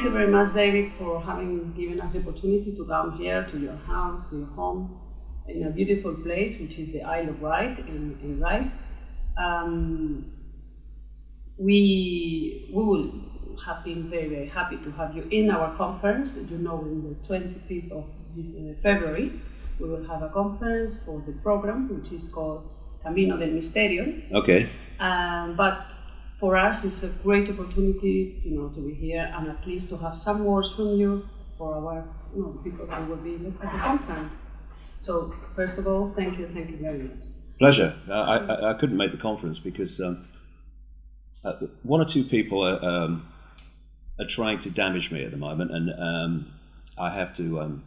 thank you very much, David, for having given us the opportunity to come here to your house, to your home, in a beautiful place, which is the Isle of Wight in Rye. We will have been very, very happy to have you in our conference. You know, in the 25th of this, February, we will have a conference for the program, which is called Camino del Misterio. Okay. But for us, it's a great opportunity, to be here and at least to have some words from you for our, people who will be at the conference. So, first of all, thank you very much. Pleasure. I couldn't make the conference because one or two people are trying to damage me at the moment, and I have to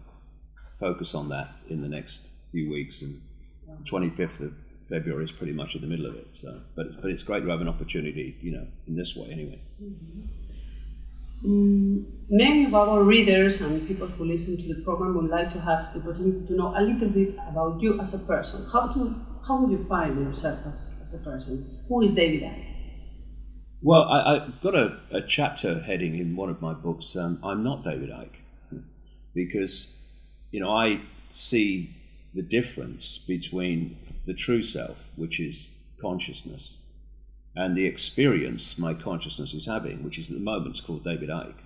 focus on that in the next few weeks. And 25th of February is pretty much in the middle of it. So, but it's great to have an opportunity, in this way anyway. Many of our readers and people who listen to the program would like to have the opportunity to know a little bit about you as a person. How would you find yourself as a person? Who is David Icke? Well, I've got a chapter heading in one of my books, I'm not David Icke, because, I see the difference between the true self, which is consciousness, and the experience my consciousness is having, which is at the moment called David Icke.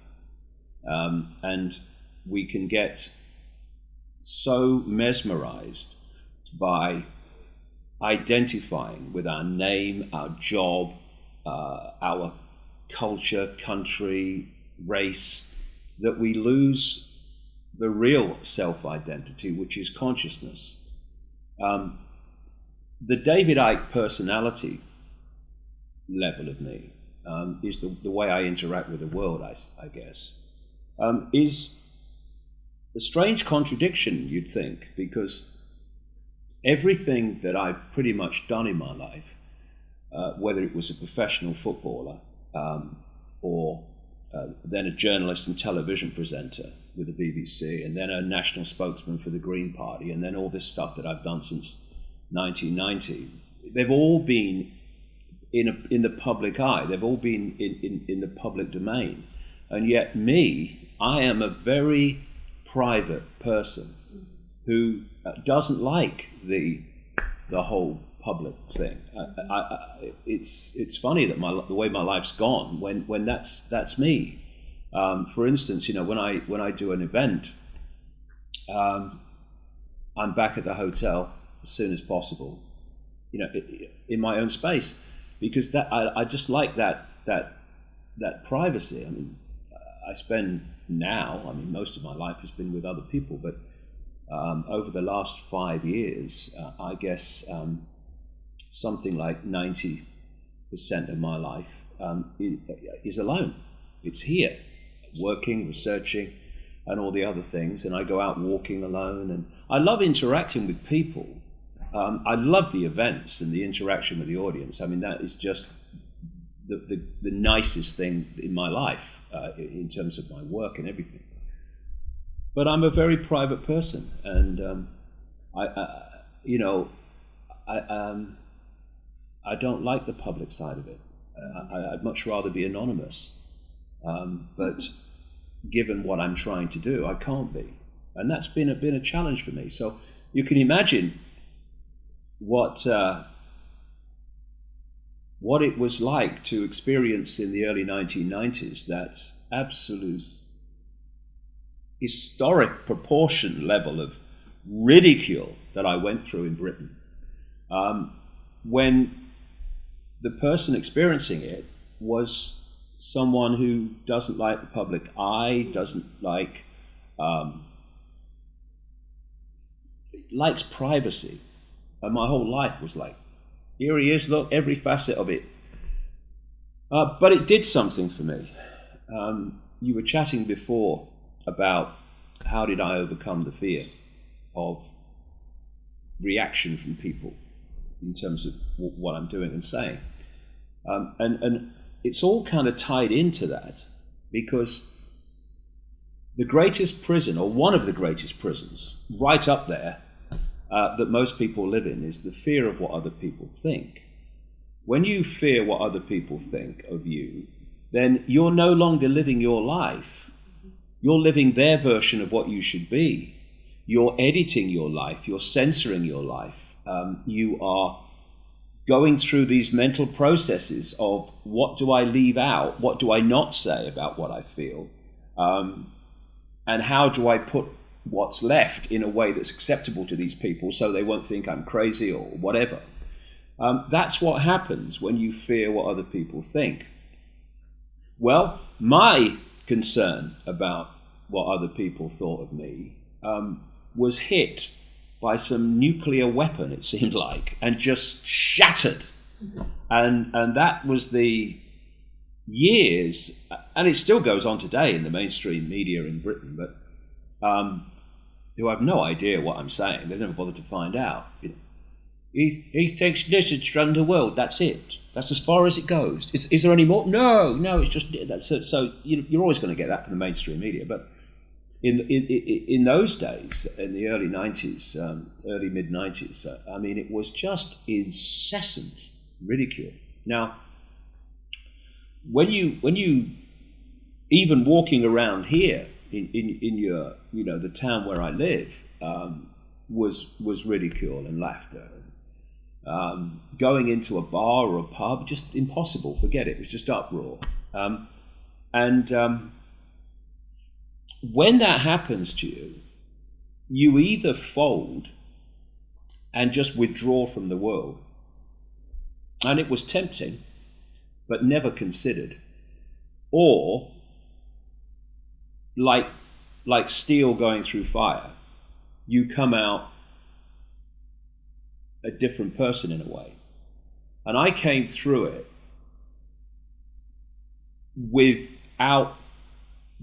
And we can get so mesmerized by identifying with our name, our job, our culture, country, race, that we lose the real self-identity, which is consciousness. The David Icke personality level of me is the way I interact with the world, I guess, is a strange contradiction, you'd think, because everything that I've pretty much done in my life, whether it was a professional footballer or then a journalist and television presenter with the BBC, and then a national spokesman for the Green Party, and then all this stuff that I've done since 1990, they've all been in the public eye. They've all been in the public domain. And yet I am a very private person who doesn't like the whole public thing. It's funny that the way my life's gone when that's me. For instance, when I do an event, I'm back at the hotel as soon as possible, in my own space, because I just like that privacy. I mean, I spend now, most of my life has been with other people, but over the last 5 years, I guess something like 90% of my life is alone. It's here, working, researching, and all the other things, and I go out walking alone, and I love interacting with people. I love the events and the interaction with the audience. That is just the nicest thing in my life in terms of my work and everything. But I'm a very private person, and I don't like the public side of it. I'd much rather be anonymous. But given what I'm trying to do, I can't be, and that's been a challenge for me. So you can imagine what it was like to experience in the early 1990s that absolute historic proportion level of ridicule that I went through in Britain, when the person experiencing it was someone who doesn't like the public eye, doesn't like, likes privacy. And my whole life was like, here he is, look, every facet of it. But it did something for me. You were chatting before about how did I overcome the fear of reaction from people in terms of what I'm doing and saying. And it's all kind of tied into that, because the greatest prison, or one of the greatest prisons, right up there, that most people live in, is the fear of what other people think. When you fear what other people think of you, then you're no longer living your life You're living their version of what you should be. You're editing your life. You're censoring your life. You are going through these mental processes of what do I leave out? What do I not say about what I feel? And how do I put what's left in a way that's acceptable to these people so they won't think I'm crazy or whatever? That's what happens when you fear what other people think. Well, my concern about what other people thought of me was hit by some nuclear weapon, it seemed like, and just shattered. And that was the years, and it still goes on today in the mainstream media in Britain, but who have no idea what I'm saying. They've never bothered to find out. You know, he thinks lizards run the world. That's it. That's as far as it goes. Is there any more? No. It's just that's it. So you're always going to get that from the mainstream media. But in those days, in the early 90s, early mid 90s, I mean, it was just incessant ridicule. Now, when you even walking around here in your the town where I live was ridicule and laughter. Going into a bar or a pub, just impossible. Forget it. It was just uproar. When that happens to you, you either fold and just withdraw from the world, and it was tempting, but never considered, or like steel going through fire, you come out a different person in a way. And I came through it without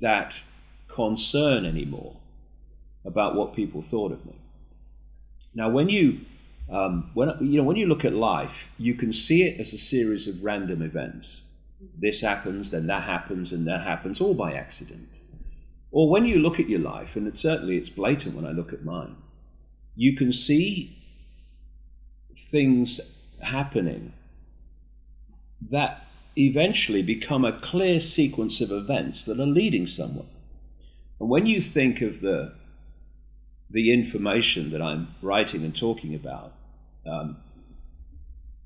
that concern anymore about what people thought of me. Now, when you look at life, you can see it as a series of random events. This happens, then that happens, and that happens, all by accident. Or when you look at your life, and certainly it's blatant when I look at mine, you can see things happening that eventually become a clear sequence of events that are leading somewhere. And when you think of the information that I'm writing and talking about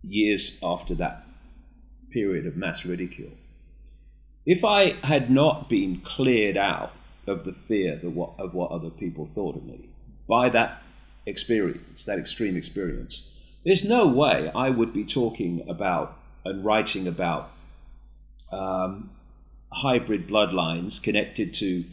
years after that period of mass ridicule, if I had not been cleared out of the fear of what other people thought of me by that experience, that extreme experience, there's no way I would be talking about and writing about hybrid bloodlines connected to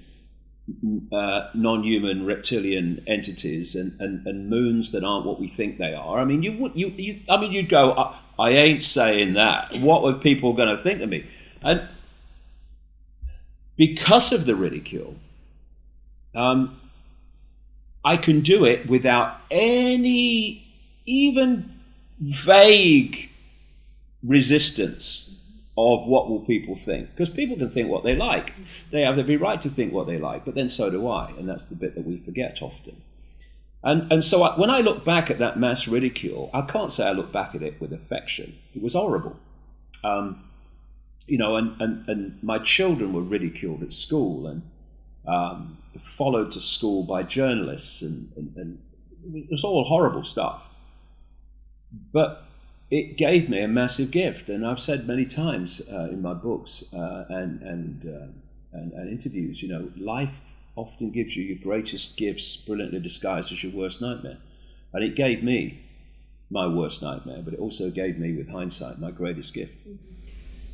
non-human reptilian entities and moons that aren't what we think they are. I mean, you'd go, I ain't saying that. What were people going to think of me? And because of the ridicule, I can do it without any even vague resistance of what will people think, because people can think what they like. They have every right to think what they like, but then so do I, and that's the bit that we forget often. And so when I look back at that mass ridicule, I can't say I look back at it with affection. It was horrible. And my children were ridiculed at school and followed to school by journalists, and it was all horrible stuff. But it gave me a massive gift, and I've said many times in my books and interviews, life often gives you your greatest gifts brilliantly disguised as your worst nightmare. And it gave me my worst nightmare, but it also gave me, with hindsight, my greatest gift.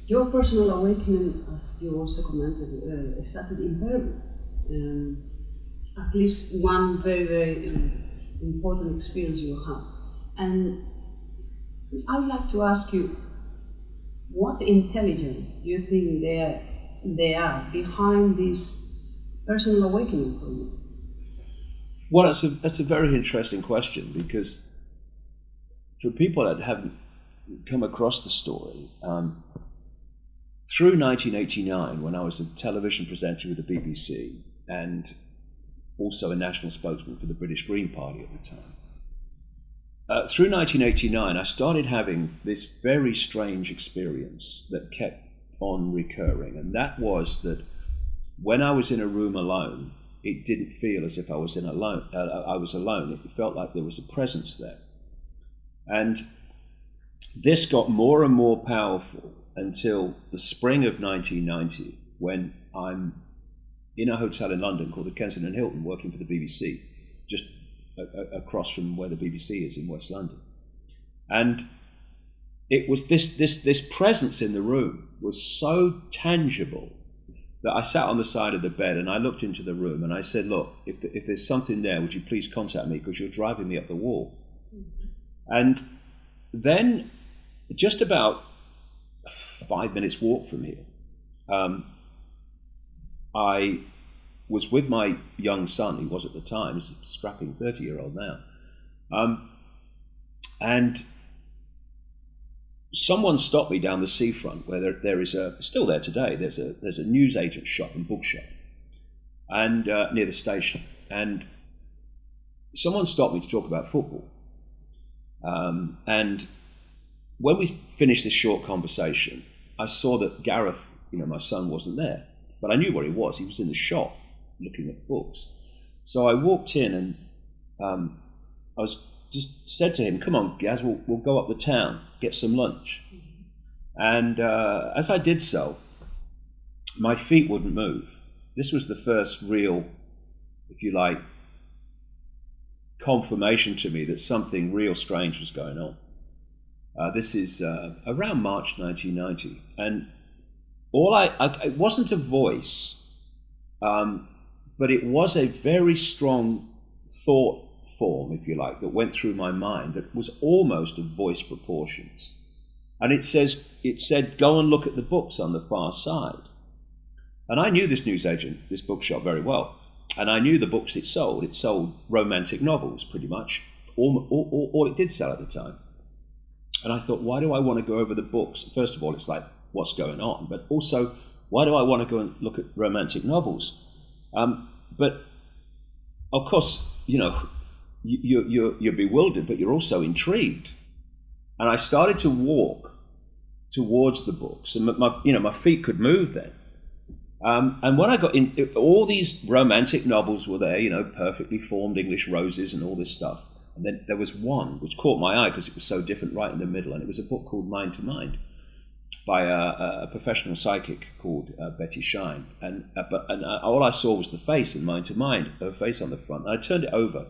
Your personal awakening, as you also commented, started in Peru. At least one very, very important experience you have. And I'd like to ask you, what intelligence do you think they are behind this personal awakening for you? Well, that's a very interesting question, because for people that haven't come across the story, through 1989, when I was a television presenter with the BBC and also a national spokesman for the British Green Party at the time, through 1989, I started having this very strange experience that kept on recurring, and that was that when I was in a room alone, it didn't feel as if I was alone. It felt like there was a presence there. And this got more and more powerful until the spring of 1990, when I'm in a hotel in London called the Kensington Hilton, working for the BBC, just across from where the BBC is in West London. And it was this presence in the room was so tangible that I sat on the side of the bed and I looked into the room and I said, look, if there's something there, would you please contact me, because you're driving me up the wall. And then, just about 5 minutes walk from here, I was with my young son, he was at the time, he's a strapping 30-year-old now, and someone stopped me down the seafront where there is still there today, there's a newsagent shop and bookshop, and near the station, and someone stopped me to talk about football. And when we finished this short conversation, I saw that Gareth, my son, wasn't there, but I knew where he was. He was in the shop looking at books. So I walked in and I was just said to him, come on, Gaz, we'll go up the town, get some lunch. And as I did so, my feet wouldn't move. This was the first real, if you like, confirmation to me that something real strange was going on. This is around March 1990, and it wasn't a voice, but it was a very strong thought form, if you like, that went through my mind that was almost of voice proportions. And it said, go and look at the books on the far side. And I knew this newsagent, this bookshop, very well. And I knew the books it sold. It sold romantic novels, pretty much. All it did sell at the time. And I thought, why do I want to go over the books? First of all, it's like, what's going on? But also, why do I want to go and look at romantic novels? But, of course, you're bewildered, but you're also intrigued. And I started to walk towards the books. And my feet could move then. And when I got in, all these romantic novels were there, perfectly formed English roses and all this stuff. And then there was one which caught my eye because it was so different right in the middle. And it was a book called Mind to Mind by a professional psychic called Betty Shine. And all I saw was the face in Mind to Mind, her face on the front. And I turned it over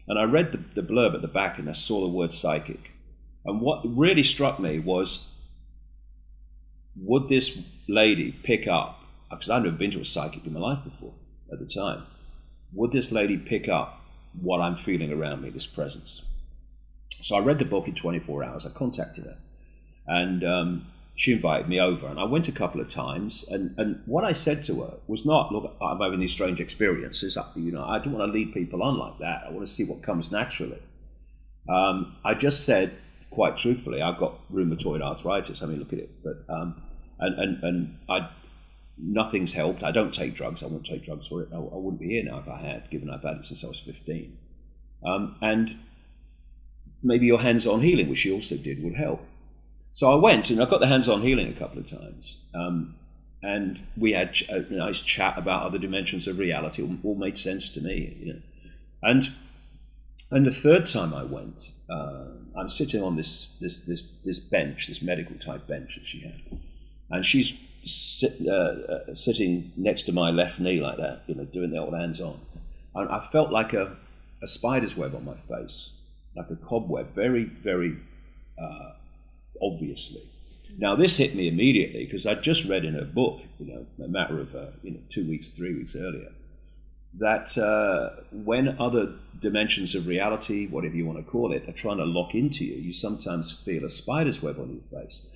and I read the blurb at the back and I saw the word psychic. And what really struck me was, would this lady pick up, because I'd never been to a psychic in my life before at the time, would this lady pick up what I'm feeling around me, this presence? So I read the book in 24 hours. I contacted her, and she invited me over, and I went a couple of times, and what I said to her was not, look, I'm having these strange experiences, I don't want to lead people on like that. I want to see what comes naturally. I just said, quite truthfully, I've got rheumatoid arthritis. I mean, look at it. But nothing's helped. I don't take drugs. I won't take drugs for it. I wouldn't be here now if I had, given I've had it since I was 15. And maybe your hands-on healing, which she also did, would help. So I went, and I got the hands-on healing a couple of times. And we had a nice chat about other dimensions of reality. All made sense to me. And the third time I went, I'm sitting on this bench, this medical type bench that she had, and she's sitting next to my left knee like that, doing the old hands on. And I felt like a spider's web on my face, like a cobweb, very, very obviously. Now this hit me immediately because I'd just read in her book, a matter of 2 weeks, 3 weeks earlier, that when other dimensions of reality, whatever you want to call it, are trying to lock into you, you sometimes feel a spider's web on your face,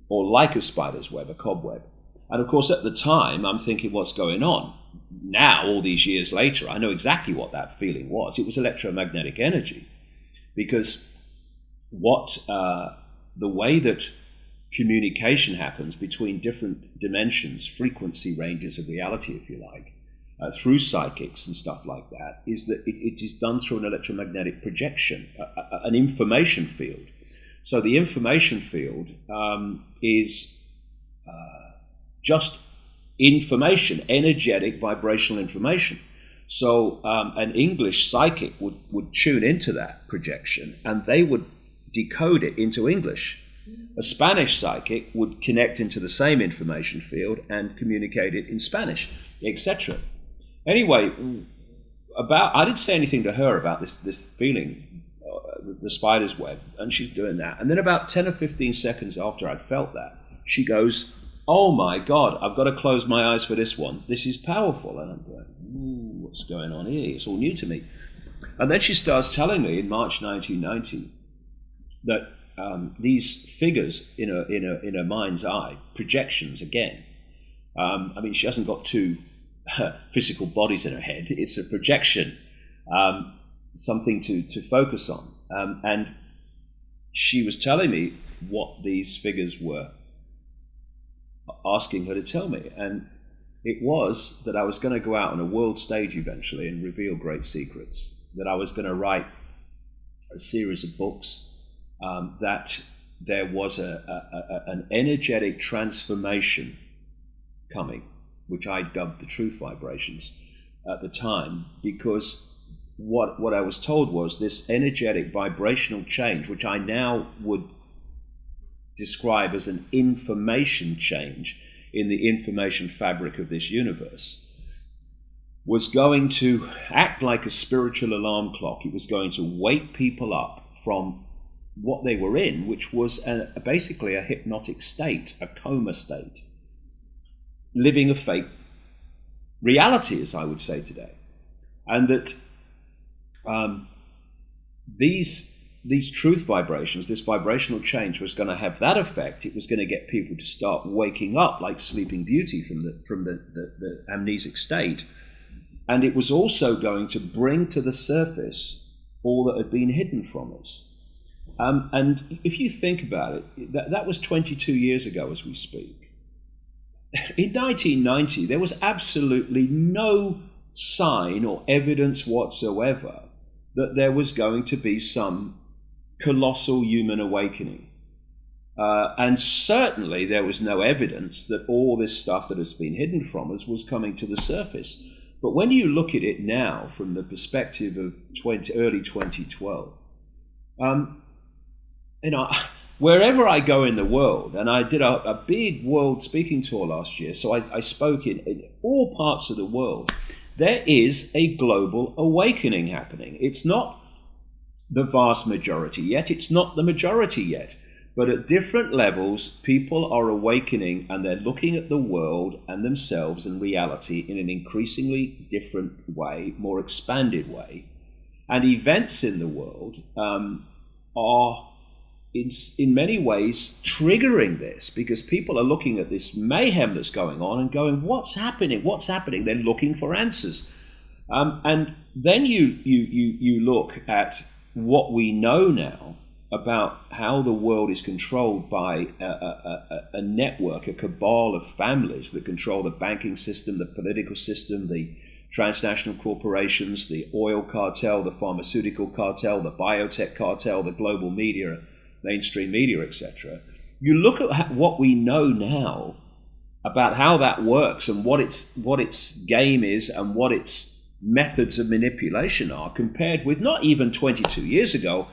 or like a spider's web, a cobweb. And of course, at the time, I'm thinking, what's going on? Now, all these years later, I know exactly what that feeling was. It was electromagnetic energy, because the way that communication happens between different dimensions, frequency ranges of reality, if you like, through psychics and stuff like that, is that it is done through an electromagnetic projection, an information field. So the information field is just information, energetic vibrational information. So an English psychic would tune into that projection and they would decode it into English. A Spanish psychic would connect into the same information field and communicate it in Spanish, etc. Anyway, I didn't say anything to her about this feeling, the spider's web, and she's doing that. And then about 10 or 15 seconds after I felt that, she goes, "Oh my God, I've got to close my eyes for this one. This is powerful." And I'm going, "Ooh, what's going on here? It's all new to me." And then she starts telling me in March 1990 that these figures in her mind's eye, projections again. I mean, she hasn't got two physical bodies in her head. It's a projection, something to focus on. And she was telling me what these figures were asking her to tell me. And it was that I was going to go out on a world stage eventually and reveal great secrets, that I was going to write a series of books, that there was an energetic transformation coming, which I dubbed the truth vibrations at the time, because what I was told was this energetic vibrational change, which I now would describe as an information change in the information fabric of this universe, was going to act like a spiritual alarm clock. It was going to wake people up from what they were in, which was basically a hypnotic state, a coma state, living a fake reality, as I would say today. And that these truth vibrations, this vibrational change, was going to have that effect. It was going to get people to start waking up like Sleeping Beauty from the amnesic state. And it was also going to bring to the surface all that had been hidden from us. And if you think about it, that was 22 years ago as we speak. In 1990, there was absolutely no sign or evidence whatsoever that there was going to be some colossal human awakening. And certainly there was no evidence that all this stuff that has been hidden from us was coming to the surface. But when you look at it now from the perspective of early 2012, wherever I go in the world, and I did a big world speaking tour last year, so I spoke in all parts of the world, there is a global awakening happening. It's not the vast majority yet, it's not the majority yet, but at different levels, people are awakening and they're looking at the world and themselves and reality in an increasingly different way, more expanded way. And events in the world are in many ways triggering this, because people are looking at this mayhem that's going on and going, what's happening? What's happening? They're looking for answers. And then you look at what we know now about how the world is controlled by a network, a cabal of families that control the banking system, the political system, the transnational corporations, the oil cartel, the pharmaceutical cartel, the biotech cartel, the global media, mainstream media, etc. You look at what we know now about how that works and what its game is and what its methods of manipulation are, compared with not even 22 years ago,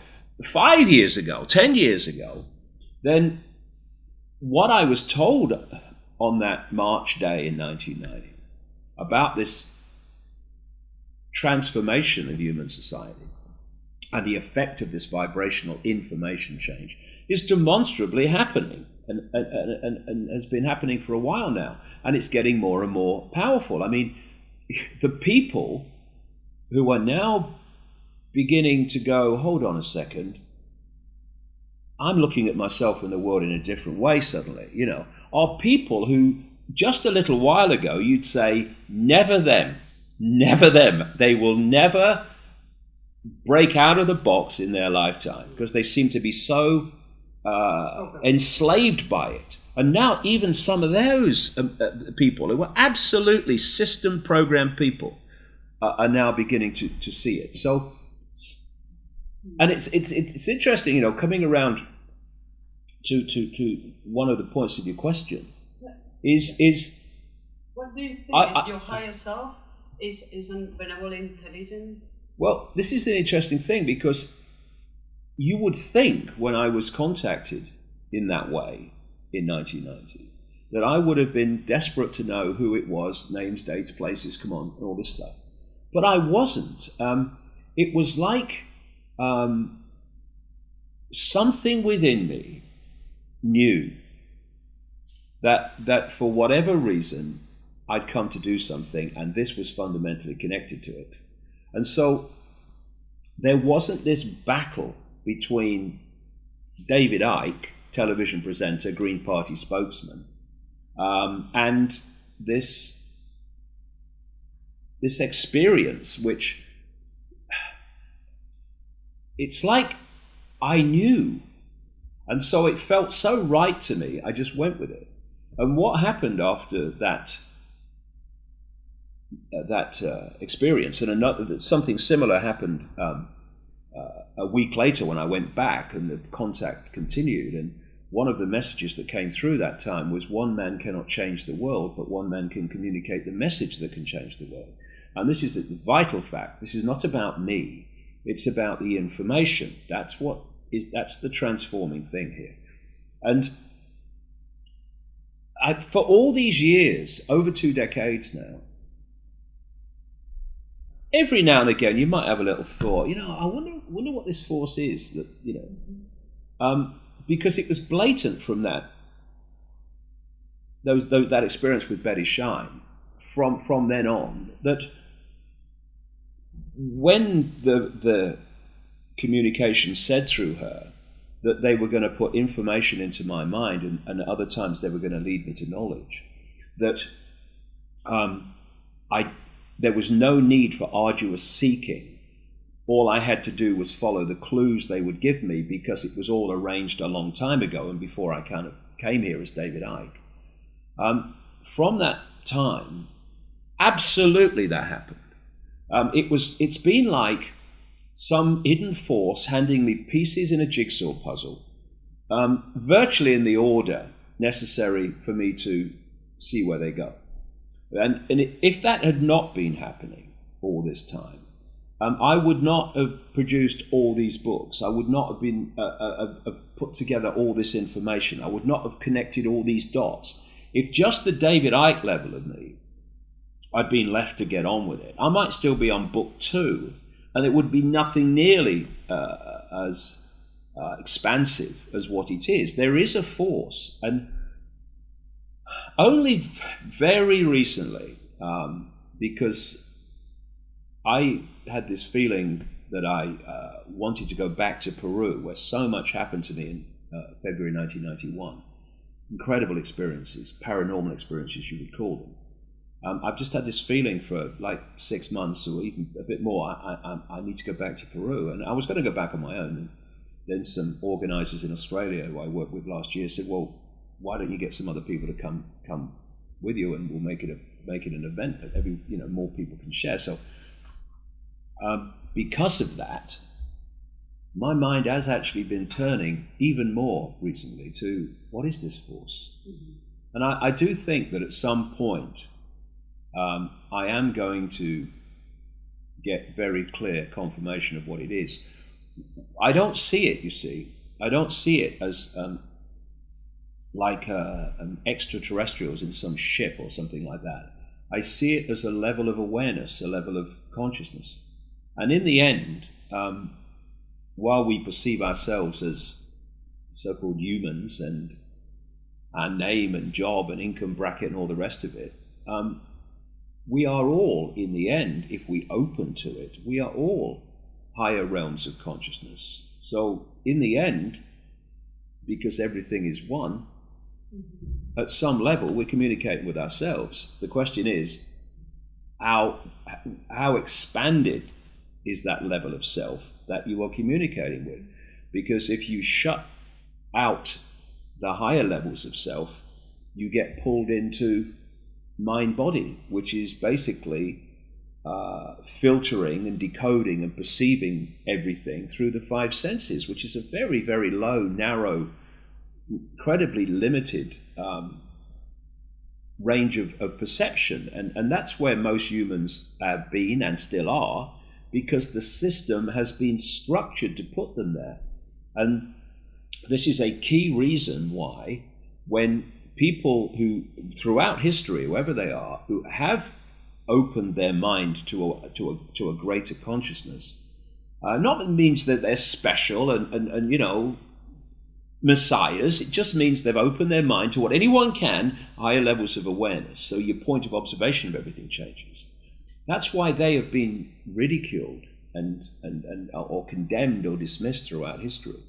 5 years ago, 10 years ago, then what I was told on that March day in 1990 about this transformation of human society and the effect of this vibrational information change is demonstrably happening and has been happening for a while now, and it's getting more and more powerful. I mean, the people who are now beginning to go, hold on a second, I'm looking at myself and the world in a different way suddenly, are people who just a little while ago you'd say, never them, never them. They will never break out of the box in their lifetime because they seem to be so enslaved by it. And now even some of those people who were absolutely system-programmed people are now beginning to see it. So, and it's interesting, coming around to one of the points of your question is What do you think? I- Your higher self is benevolent, intelligent? Well, this is an interesting thing, because you would think when I was contacted in that way in 1990 that I would have been desperate to know who it was, names, dates, places, come on, and all this stuff. But I wasn't. It was like something within me knew that for whatever reason I'd come to do something, and this was fundamentally connected to it. And so there wasn't this battle between David Icke, television presenter, Green Party spokesman, and this experience, which it's like I knew, and so it felt so right to me, I just went with it. And what happened after that experience, and something similar happened a week later when I went back, and the contact continued. And one of the messages that came through that time was, one man cannot change the world, but one man can communicate the message that can change the world. And this is a vital fact. This is not about me. It's about the information. That's the transforming thing here. And for all these years, over 2 decades now, every now and again you might have a little thought, I wonder what this force is that, because it was blatant from that experience with Betty Shine, from then on, that when the communication said through her that they were going to put information into my mind, and at other times they were going to lead me to knowledge, that there was no need for arduous seeking. All I had to do was follow the clues they would give me, because it was all arranged a long time ago and before I kind of came here as David Icke. From that time, absolutely that happened. It's been like some hidden force handing me pieces in a jigsaw puzzle, virtually in the order necessary for me to see where they go. And if that had not been happening all this time, I would not have produced all these books. I would not have been have put together all this information. I would not have connected all these dots. If just the David Icke level of me, I'd been left to get on with it, I might still be on book 2, and it would be nothing nearly as expansive as what it is. There is a force, and only very recently, because I had this feeling that I wanted to go back to Peru, where so much happened to me in February 1991. Incredible experiences, paranormal experiences you would call them. I've just had this feeling for like 6 months or even a bit more. I need to go back to Peru, and I was going to go back on my own. And then some organisers in Australia who I worked with last year said, "Well, why don't you get some other people to come with you, and we'll make it an event that more people can share." So because of that, my mind has actually been turning even more recently to what is this force? Mm-hmm. And I do think that at some point I am going to get very clear confirmation of what it is. I don't see it, you see. I don't see it as like extraterrestrials in some ship or something like that. I see it as a level of awareness, a level of consciousness. And in the end, while we perceive ourselves as so-called humans and our name and job and income bracket and all the rest of it, we are all, in the end, if we open to it, we are all higher realms of consciousness. So in the end, because everything is one, at some level we're communicating with ourselves. The question is, how expanded is that level of self that you are communicating with? Because if you shut out the higher levels of self, you get pulled into mind-body, which is basically filtering and decoding and perceiving everything through the 5 senses, which is a very, very low, narrow, incredibly limited range of perception, and that's where most humans have been and still are, because the system has been structured to put them there. And this is a key reason why when people who, throughout history, whoever they are, who have opened their mind to a greater consciousness, not that it means that they're special and you know, messiahs. It just means they've opened their mind to what anyone can, higher levels of awareness. So your point of observation of everything changes. That's why they have been ridiculed and or condemned or dismissed throughout history,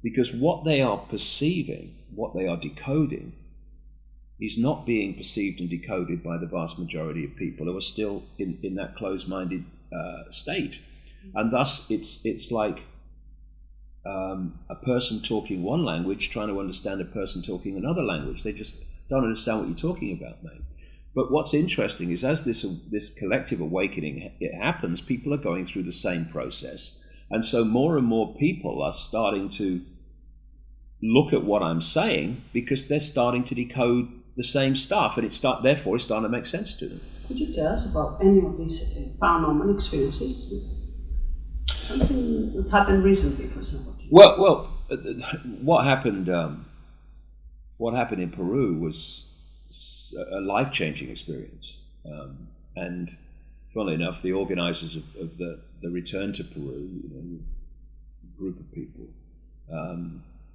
because what they are perceiving, what they are decoding, is not being perceived and decoded by the vast majority of people who are still in that closed-minded state. And thus it's like a person talking one language trying to understand a person talking another language. They just don't understand what you're talking about, mate. But what's interesting is as this collective awakening it happens, people are going through the same process. And so more and more people are starting to look at what I'm saying because they're starting to decode the same stuff, and therefore it's starting to make sense to them. Could you tell us about any of these paranormal experiences? Something that happened recently, for example. Well, what happened in Peru was a life-changing experience, and funnily enough, the organizers of the return to Peru, you know, a group of people,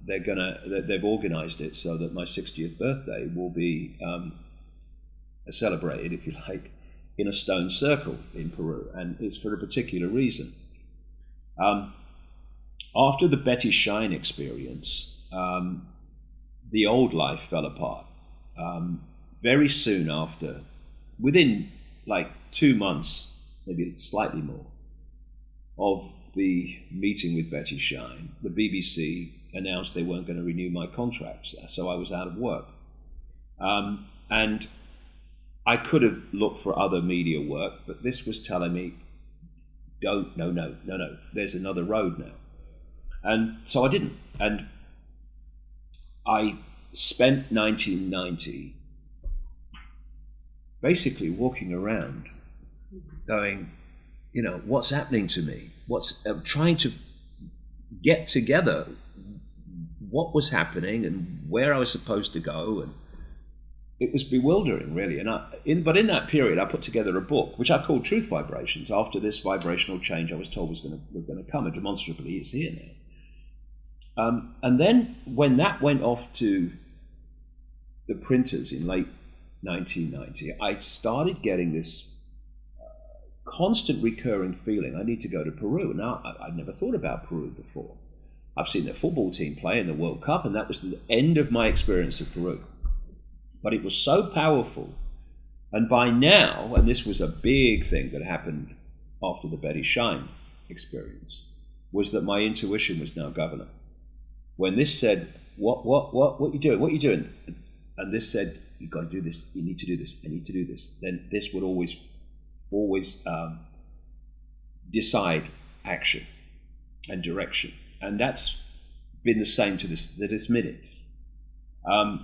they've organized it so that my 60th birthday will be celebrated, if you like, in a stone circle in Peru, and it's for a particular reason. After the Betty Shine experience, the old life fell apart. Very soon after, within like 2 months, maybe slightly more, of the meeting with Betty Shine, the BBC announced they weren't going to renew my contract, so I was out of work. And I could have looked for other media work, but this was telling me, no, there's another road now. And so I didn't. And I spent 1990 basically walking around going, you know, what's happening to me? Trying to get together what was happening and where I was supposed to go, and it was bewildering, really. But in that period, I put together a book which I called Truth Vibrations. After this vibrational change, I was told was going to come, and demonstrably, it's here now. And then when that went off to the printers in late 1990, I started getting this constant recurring feeling I need to go to Peru. Now, I'd never thought about Peru before. I've seen their football team play in the World Cup, and that was the end of my experience of Peru. But it was so powerful, and by now, and this was a big thing that happened after the Betty Shine experience, was that my intuition was now governor. When this said, what you doing? What are you doing? And this said, you've got to do this, you need to do this, I need to do this. Then this would always decide action and direction. And that's been the same to this minute.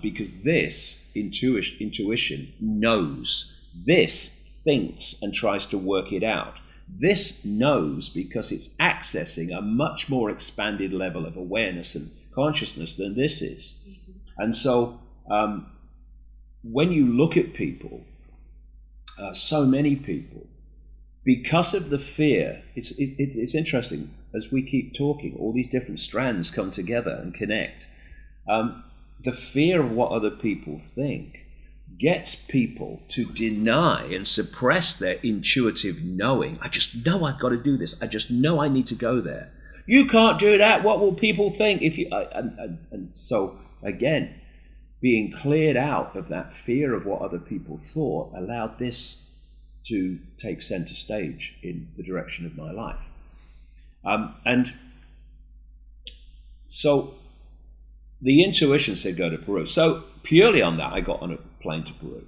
Because this intuition knows, this thinks and tries to work it out. This knows because it's accessing a much more expanded level of awareness and consciousness than this is. Mm-hmm. And so when you look at people, so many people, because of the fear, it's interesting, as we keep talking, all these different strands come together and connect. The fear of what other people think gets people to deny and suppress their intuitive knowing. I just know I've got to do this. I just know I need to go there. You can't do that. What will people think if you? And so again, being cleared out of that fear of what other people thought allowed this to take center stage in the direction of my life. And so the intuition said go to Peru. So purely on that, I got on a plane to Peru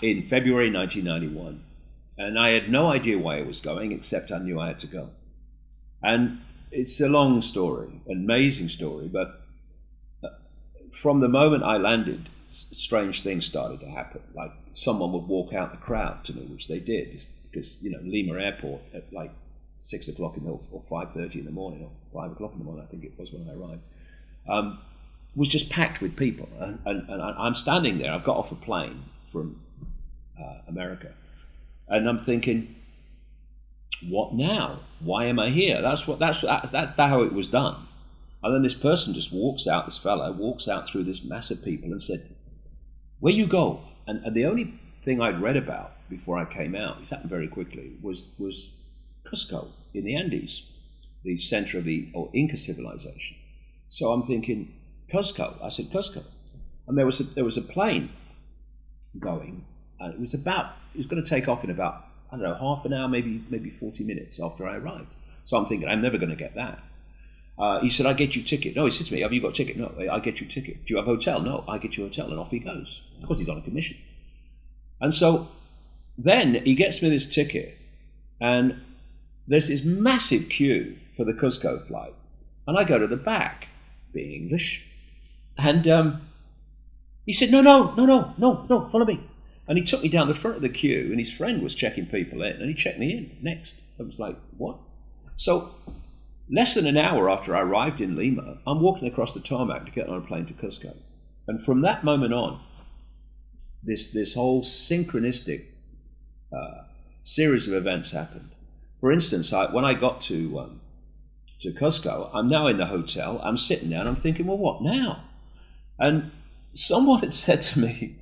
in February 1991. And I had no idea why I was going, except I knew I had to go. And it's a long story, an amazing story, but from the moment I landed, strange things started to happen. Like someone would walk out the crowd to me, which they did, because Lima Airport at like 6 o'clock or 5:30 in the morning, or 5 o'clock in the morning, I think it was when I arrived, was just packed with people. And I'm standing there. I've got off a plane from America, and I'm thinking, what now? Why am I here? That's how it was done. And then this person just walks out. This fellow walks out through this mass of people and said, "Where you go?" And the only thing I'd read about before I came out, this happened very quickly, was Cusco in the Andes, the center of the Inca civilization. So I'm thinking, Cusco. I said Cusco, and there was a plane going, and it was going to take off in about, I don't know, half an hour, maybe 40 minutes after I arrived. So I'm thinking, I'm never going to get that. He said, "I get you a ticket." No, he said to me, "Have you got a ticket?" "No, I get you a ticket." "Do you have a hotel?" "No, I get you a hotel." And off he goes. Of course, he's on a commission. And so then he gets me this ticket, and there's this massive queue for the Cusco flight. And I go to the back, being English, and he said, no, follow me. And he took me down the front of the queue, and his friend was checking people in, and he checked me in next. I was like, what? So less than an hour after I arrived in Lima, I'm walking across the tarmac to get on a plane to Cusco. And from that moment on, this whole synchronistic series of events happened. For instance, when I got to Cusco, I'm now in the hotel, I'm sitting there, and I'm thinking, well, what now? And someone had said to me,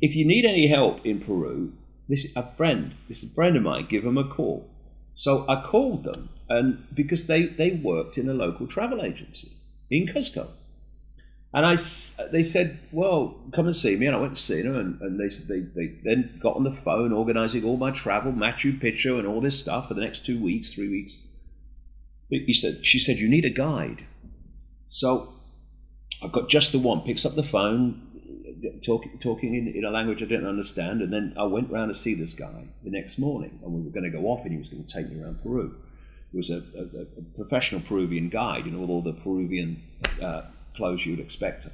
if you need any help in Peru, this is a friend of mine, give them a call. So I called them, and because they worked in a local travel agency in Cusco. And they said, well, come and see me. And I went to see them, and they said they then got on the phone organising all my travel, Machu Picchu and all this stuff for the next 2 weeks, 3 weeks. She said, you need a guide. So I've got just the one, picks up the phone, talking in a language I didn't understand, and then I went round to see this guy the next morning, and we were going to go off, and he was going to take me around Peru. He was a professional Peruvian guide, with all the Peruvian clothes you would expect.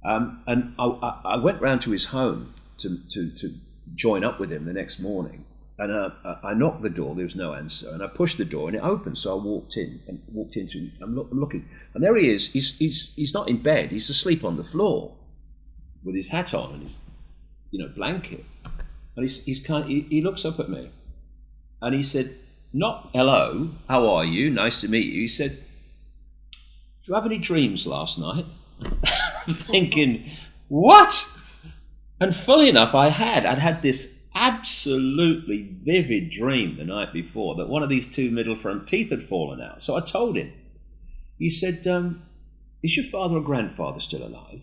And I went round to his home to join up with him the next morning, and I knocked the door. There was no answer, and I pushed the door, and it opened. So I walked into. I'm looking, and there he is. He's not in bed. He's asleep on the floor, with his hat on and his blanket. And he looks up at me, and he said, not hello, how are you? Nice to meet you. He said, do you have any dreams last night? I'm thinking, what? And fully enough, I'd had this absolutely vivid dream the night before that one of these two middle front teeth had fallen out. So I told him. He said, is your father or grandfather still alive?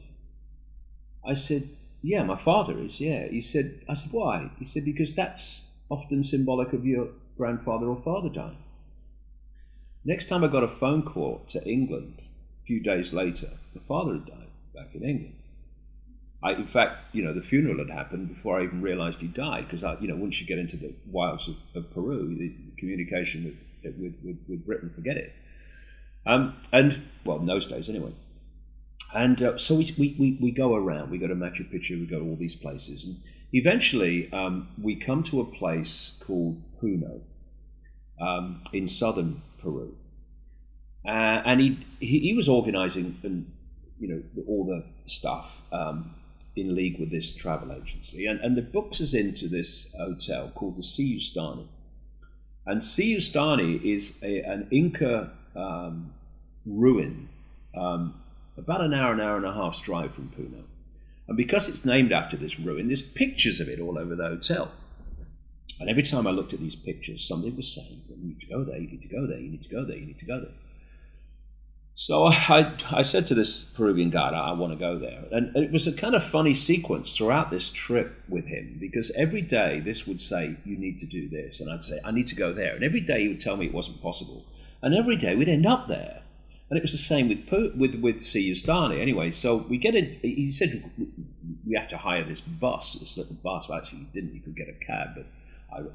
I said, yeah, my father is, yeah. I said, why? He said, because that's often symbolic of your grandfather or father dying. Next time I got a phone call to England, a few days later, the father had died back in England. In fact, the funeral had happened before I even realised he died, because once you get into the wilds of Peru, the communication with Britain, forget it. And well, in those days anyway. And so we go around. We go to Machu Picchu. We go to all these places, and eventually we come to a place called Puno in southern Peru. And he was organising all the stuff in league with this travel agency, and they booked us into this hotel called the Siustani. And Siustani is an Inca ruin, about an hour and a half's drive from Puno. And because it's named after this ruin, there's pictures of it all over the hotel. And every time I looked at these pictures, something was saying, you need to go there, you need to go there, you need to go there, you need to go there. So I said to this Peruvian guide, I want to go there. And it was a kind of funny sequence throughout this trip with him, because every day this would say, you need to do this. And I'd say, I need to go there. And every day he would tell me it wasn't possible. And every day we'd end up there. And it was the same with Siustani. Anyway, so we get in. He said we have to hire this bus, this little bus. Well, actually, he didn't. You could get a cab, but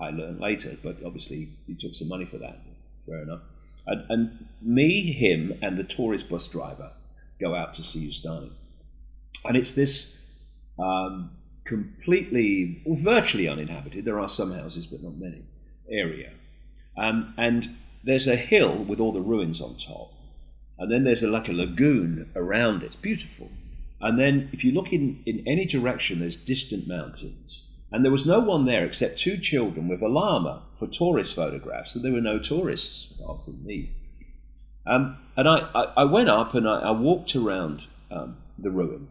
I learned later. But obviously, he took some money for that. Fair enough. And me, him, and the tourist bus driver go out to Siustani. And it's this completely, or virtually uninhabited. There are some houses, but not many, area. And there's a hill with all the ruins on top. And then there's like a lagoon around it. It's beautiful. And then if you look in any direction, there's distant mountains. And there was no one there except two children with a llama for tourist photographs. So there were no tourists apart from me. And I went up and I walked around the ruin.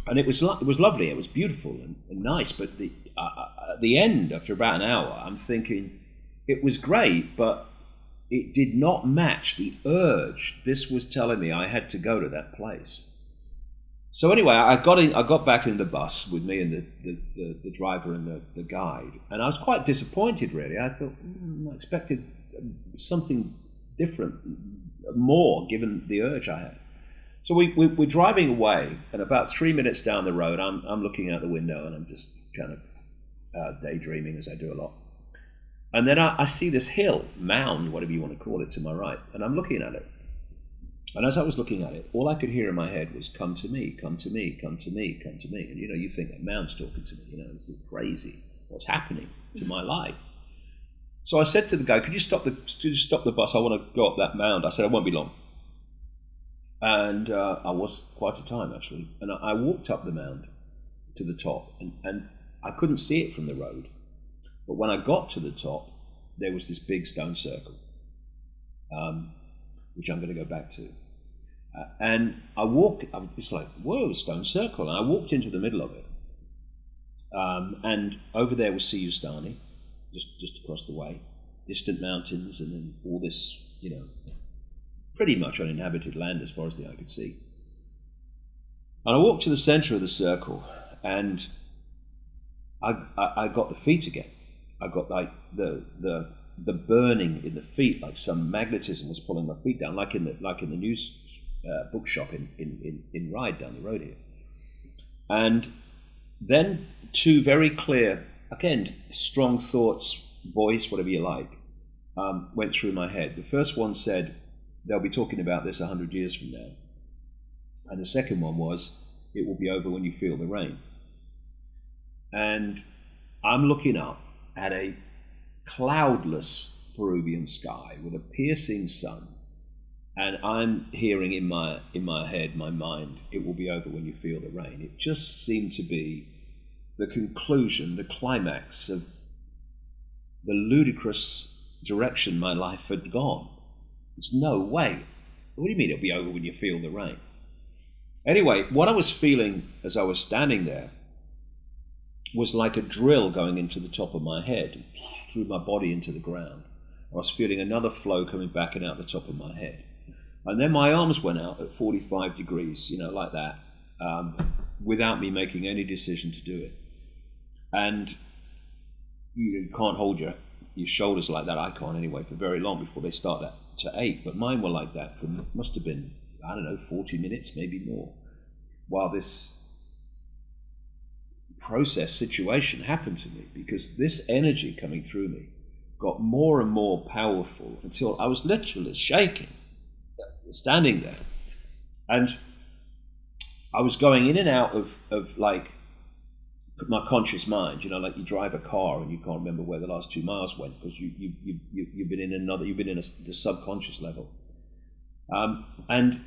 And it was lovely. It was beautiful and nice. But at the end, after about an hour, I'm thinking it was great, but it did not match the urge this was telling me I had to go to that place. So anyway, I got back in the bus with me and the driver and the guide, and I was quite disappointed, really. I thought I expected something different, more, given the urge I had. So we're driving away, and about 3 minutes down the road, I'm looking out the window and I'm just kind of daydreaming, as I do a lot. And then I see this hill, mound, whatever you want to call it, to my right, and I'm looking at it. And as I was looking at it, all I could hear in my head was, "Come to me, come to me, come to me, come to me." And you think that mound's talking to me. This is crazy. What's happening to my life? So I said to the guy, "Could you stop the bus? I want to go up that mound." I said, "I won't be long." And I was quite a time, actually. And I walked up the mound to the top, and I couldn't see it from the road. But when I got to the top, there was this big stone circle, which I'm going to go back to. And it's like, whoa, stone circle. And I walked into the middle of it. And over there was Siustani, just across the way. Distant mountains, and then all this, pretty much uninhabited land as far as the eye could see. And I walked to the center of the circle, and I got the feet again. I got like the burning in the feet, like some magnetism was pulling my feet down, like in the news bookshop in Ryde down the road here. And then two very clear, again, strong thoughts, voice, whatever you like, went through my head. The first one said, "They'll be talking about this 100 years from now." And the second one was, "It will be over when you feel the rain." And I'm looking up at a cloudless Peruvian sky with a piercing sun, and I'm hearing in my head, my mind, "It will be over when you feel the rain." It just seemed to be the conclusion, the climax of the ludicrous direction my life had gone. There's no way. What do you mean it'll be over when you feel the rain? Anyway, what I was feeling as I was standing there was like a drill going into the top of my head, through my body into the ground. I was feeling another flow coming back and out the top of my head. And then my arms went out at 45 degrees, like that, without me making any decision to do it. And you can't hold your shoulders like that, I can't anyway, for very long before they start to ache. But mine were like that for, must have been, 40 minutes, maybe more, while this process situation happened to me, because this energy coming through me got more and more powerful until I was literally shaking, standing there. And I was going in and out of like my conscious mind, like you drive a car and you can't remember where the last 2 miles went because you've been in the subconscious level. And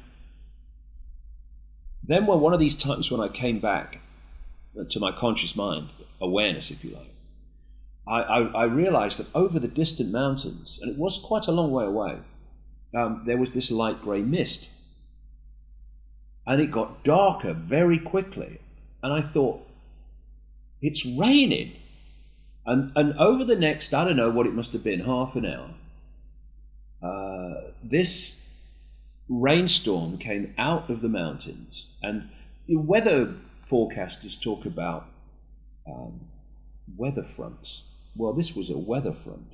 then one of these times when I came back to my conscious mind, awareness, if you like, I realized that over the distant mountains, and it was quite a long way away, there was this light grey mist. And it got darker very quickly. And I thought, it's raining. And over the next, I don't know what it must have been, half an hour, this rainstorm came out of the mountains. And the weather forecasters talk about weather fronts. Well, this was a weather front.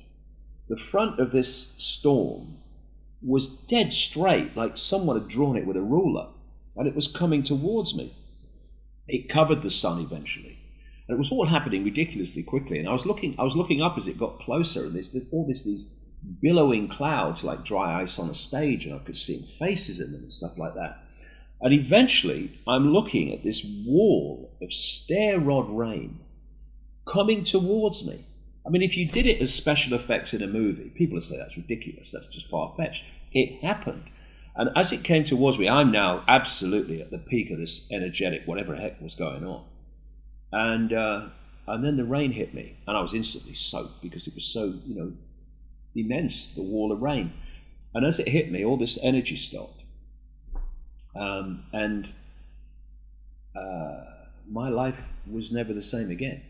The front of this storm was dead straight, like someone had drawn it with a ruler, and it was coming towards me. It covered the sun eventually, and it was all happening ridiculously quickly. And I was looking up as it got closer, and there's all these billowing clouds like dry ice on a stage, and I could see faces in them and stuff like that. And eventually, I'm looking at this wall of stair rod rain coming towards me. I mean, if you did it as special effects in a movie, people would say that's ridiculous, that's just far-fetched. It happened. And as it came towards me, I'm now absolutely at the peak of this energetic, whatever the heck was going on. And then the rain hit me, and I was instantly soaked because it was so, immense, the wall of rain. And as it hit me, all this energy stopped. My life was never the same again,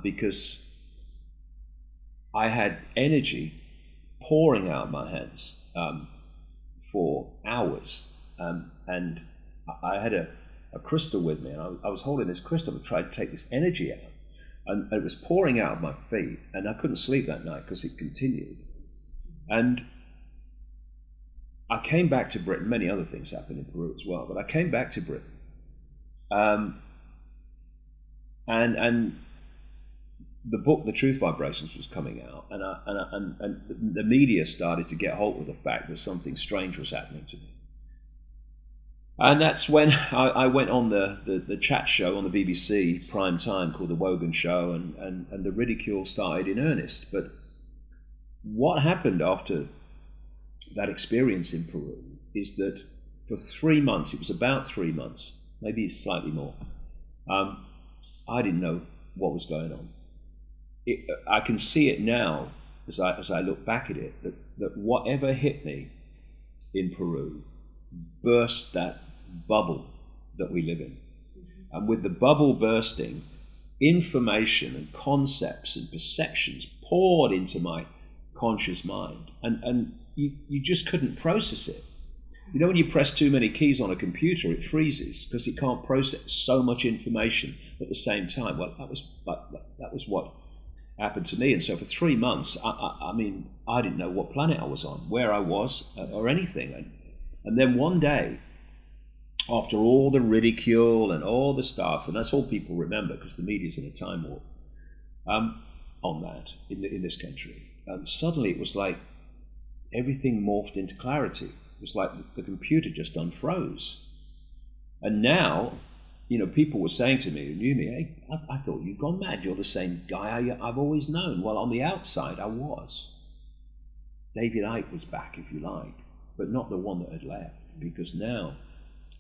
because I had energy pouring out of my hands for hours, and I had a crystal with me, and I was holding this crystal to try to take this energy out, and it was pouring out of my feet, and I couldn't sleep that night because it continued. And I came back to Britain. Many other things happened in Peru as well, but I came back to Britain, and the book, The Truth Vibrations, was coming out, and the media started to get hold of the fact that something strange was happening to me. And that's when I went on the chat show on the BBC prime time called The Wogan Show, and the ridicule started in earnest. But what happened after that experience in Peru is that for 3 months, it was about 3 months, maybe slightly more, I didn't know what was going on. I can see it now as I look back at it, that whatever hit me in Peru burst that bubble that we live in. And with the bubble bursting, information and concepts and perceptions poured into my conscious mind, and you just couldn't process it. You know, when you press too many keys on a computer, it freezes because it can't process so much information at the same time. Well, that was what happened to me. And so for 3 months, I mean, I didn't know what planet I was on, where I was, or anything. And then one day, after all the ridicule and all the stuff, and that's all people remember because the media's in a time warp on that in this country, suddenly it was like everything morphed into clarity. It was like the computer just unfroze. And now, people were saying to me who knew me, hey, I thought you'd gone mad. You're the same guy I've always known. Well, on the outside, I was. David Icke was back, if you like, but not the one that had left, because now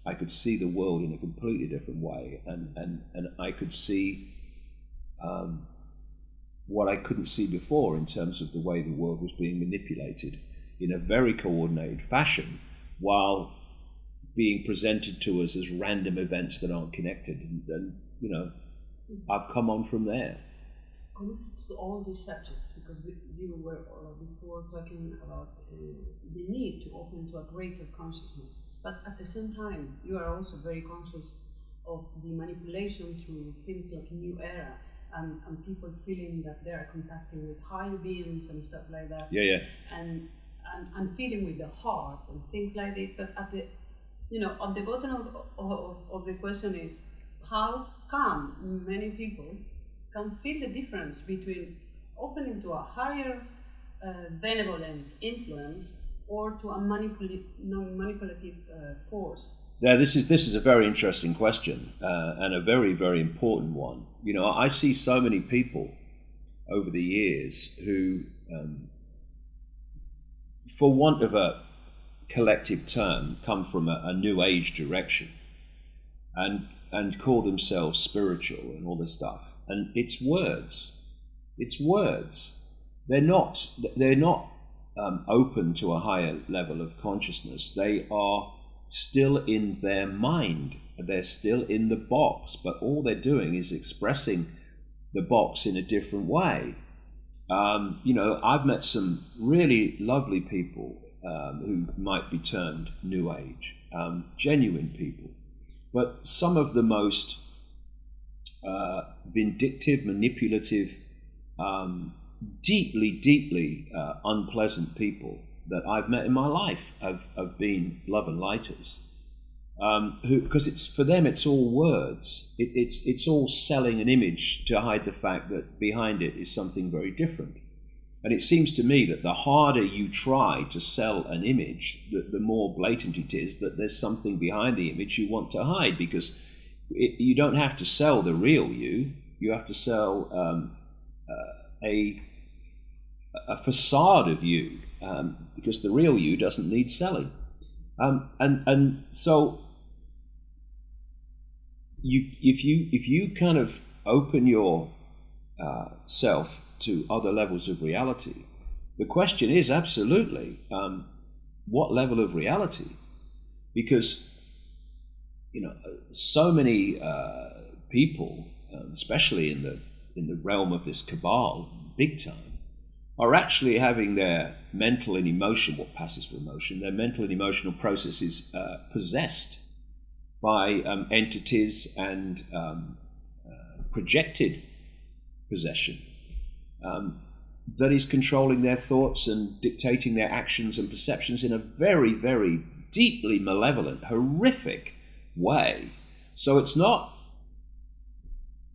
I could see the world in a completely different way, and I could see what I couldn't see before in terms of the way the world was being manipulated in a very coordinated fashion, while being presented to us as random events that aren't connected. And I've come on from there. Connected to all these subjects, because you were before talking about the need to open to a greater consciousness, but at the same time, you are also very conscious of the manipulation through things like New Era, and people feeling that they are contacting with higher beings and stuff like that. Yeah. And feeling with the heart and things like this. But at the bottom of the question is, how come many people can feel the difference between opening to a higher benevolent influence or to a manipulative force? Yeah, this is a very interesting question, and a very, very important one. I see so many people over the years who, for want of a collective term, come from a New Age direction and call themselves spiritual and all this stuff. And it's words. It's words. They're not open to a higher level of consciousness. They are still in their mind. They're still in the box, but all they're doing is expressing the box in a different way. I've met some really lovely people who might be termed New Age, genuine people, but some of the most vindictive, manipulative, deeply unpleasant people that I've met in my life have been love and lighters, because for them it's all words. It's all selling an image to hide the fact that behind it is something very different. And it seems to me that the harder you try to sell an image, the more blatant it is that there's something behind the image you want to hide, because you don't have to sell the real you. You have to sell a facade of you, because the real you doesn't need selling. And so if you kind of open your self to other levels of reality, the question is absolutely what level of reality, because so many people, especially in the realm of this cabal, big time, are actually having their mental and emotional, what passes for emotion, their mental and emotional processes possessed by entities and projected possession that is controlling their thoughts and dictating their actions and perceptions in a very, very deeply malevolent, horrific way. So it's not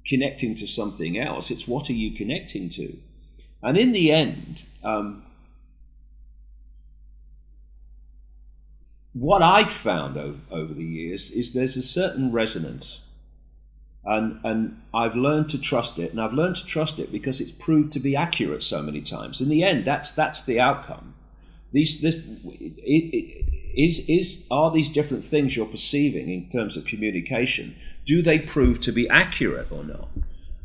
connecting to something else, it's what are you connecting to? And in the end, what I've found over the years is there's a certain resonance, and I've learned to trust it, and I've learned to trust it because it's proved to be accurate so many times. In the end, that's the outcome. Are these different things you're perceiving in terms of communication, do they prove to be accurate or not?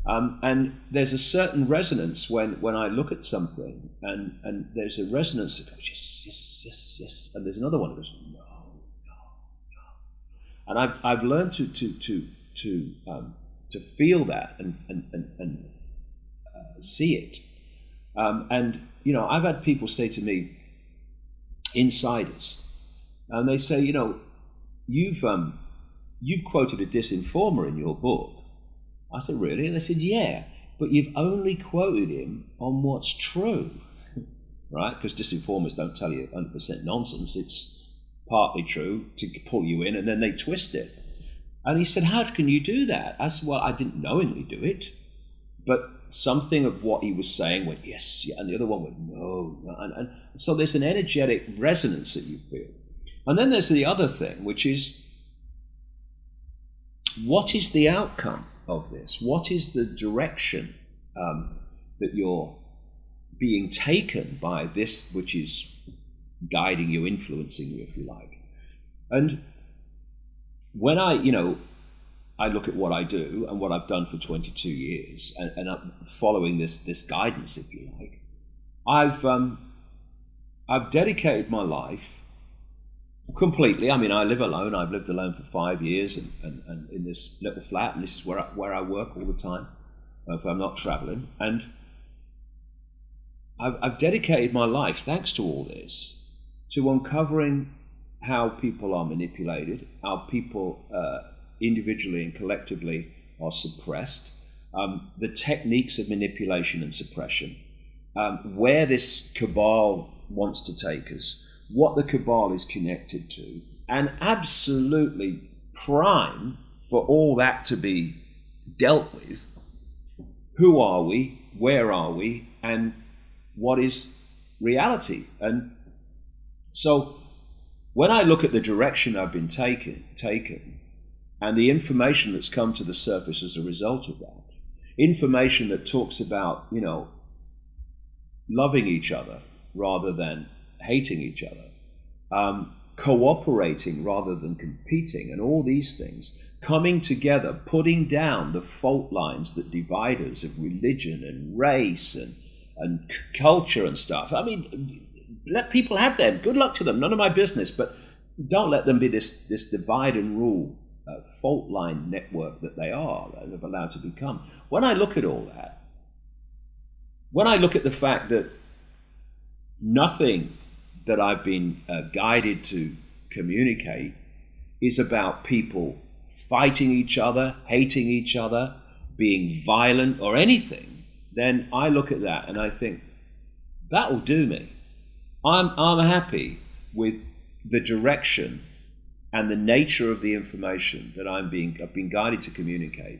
And there's a certain resonance when I look at something, and there's a resonance that goes, yes, yes, yes, yes, and there's another one that goes, no, no, no. And I've learned to feel that and see it. And I've had people say to me, insiders, and they say, you've quoted a disinformer in your book. I said, really? And they said, yeah, but you've only quoted him on what's true, right? Because disinformers don't tell you 100% nonsense. It's partly true to pull you in, and then they twist it. And he said, how can you do that? I said, well, I didn't knowingly do it, but something of what he was saying went, yes, yeah, and the other one went, no. And so there's an energetic resonance that you feel. And then there's the other thing, which is, what is the outcome of this? What is the direction that you're being taken by this which is guiding you, influencing you, if you like? And when I look at what I do and what I've done for 22 years, and I'm following this guidance, if you like, I've dedicated my life completely. I mean, I live alone. I've lived alone for 5 years, and in this little flat, and this is where I work all the time if I'm not traveling. And I've dedicated my life, thanks to all this, to uncovering how people are manipulated, how people individually and collectively are suppressed, the techniques of manipulation and suppression, where this cabal wants to take us, what the cabal is connected to, and absolutely prime for all that to be dealt with. Who are we? Where are we? And what is reality? And so when I look at the direction I've been taken, and the information that's come to the surface as a result of that, information that talks about, loving each other rather than hating each other, cooperating rather than competing, and all these things, coming together, putting down the fault lines that divide us of religion and race and culture and stuff. I mean, let people have them. Good luck to them. None of my business. But don't let them be this divide and rule fault line network that they are, that they've allowed to become. When I look at all that, when I look at the fact that nothing that I've been guided to communicate is about people fighting each other, hating each other, being violent or anything, then I look at that and I think, that will do me. I'm happy with the direction and the nature of the information that I've been guided to communicate,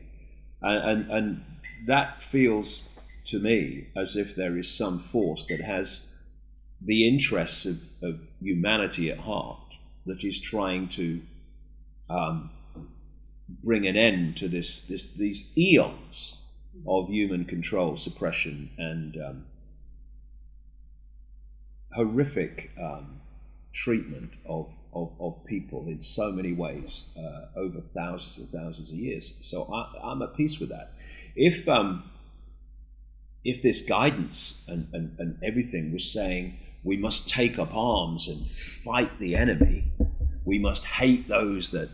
and that feels to me as if there is some force that has the interests of humanity at heart, that is trying to bring an end to these eons of human control, suppression, and horrific treatment of people in so many ways over thousands and thousands of years. So I'm at peace with that. If this guidance and everything was saying we must take up arms and fight the enemy, we must hate those that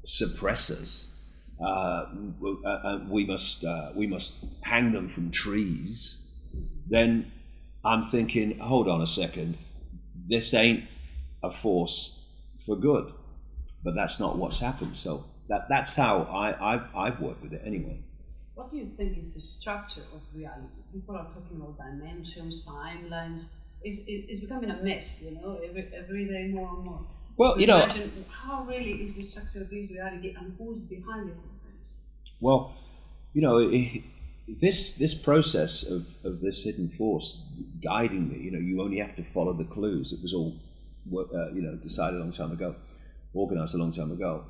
suppress us, we must hang them from trees, then I'm thinking, hold on a second, this ain't a force for good. But that's not what's happened. So that's how I've worked with it anyway. What do you think is the structure of reality? People are talking about dimensions, timelines. It's becoming a mess, every day more and more. Well, imagine how really is the structure of this reality and who's behind it? Well, this process of this hidden force guiding me, you only have to follow the clues. It was all, decided a long time ago, organized a long time ago.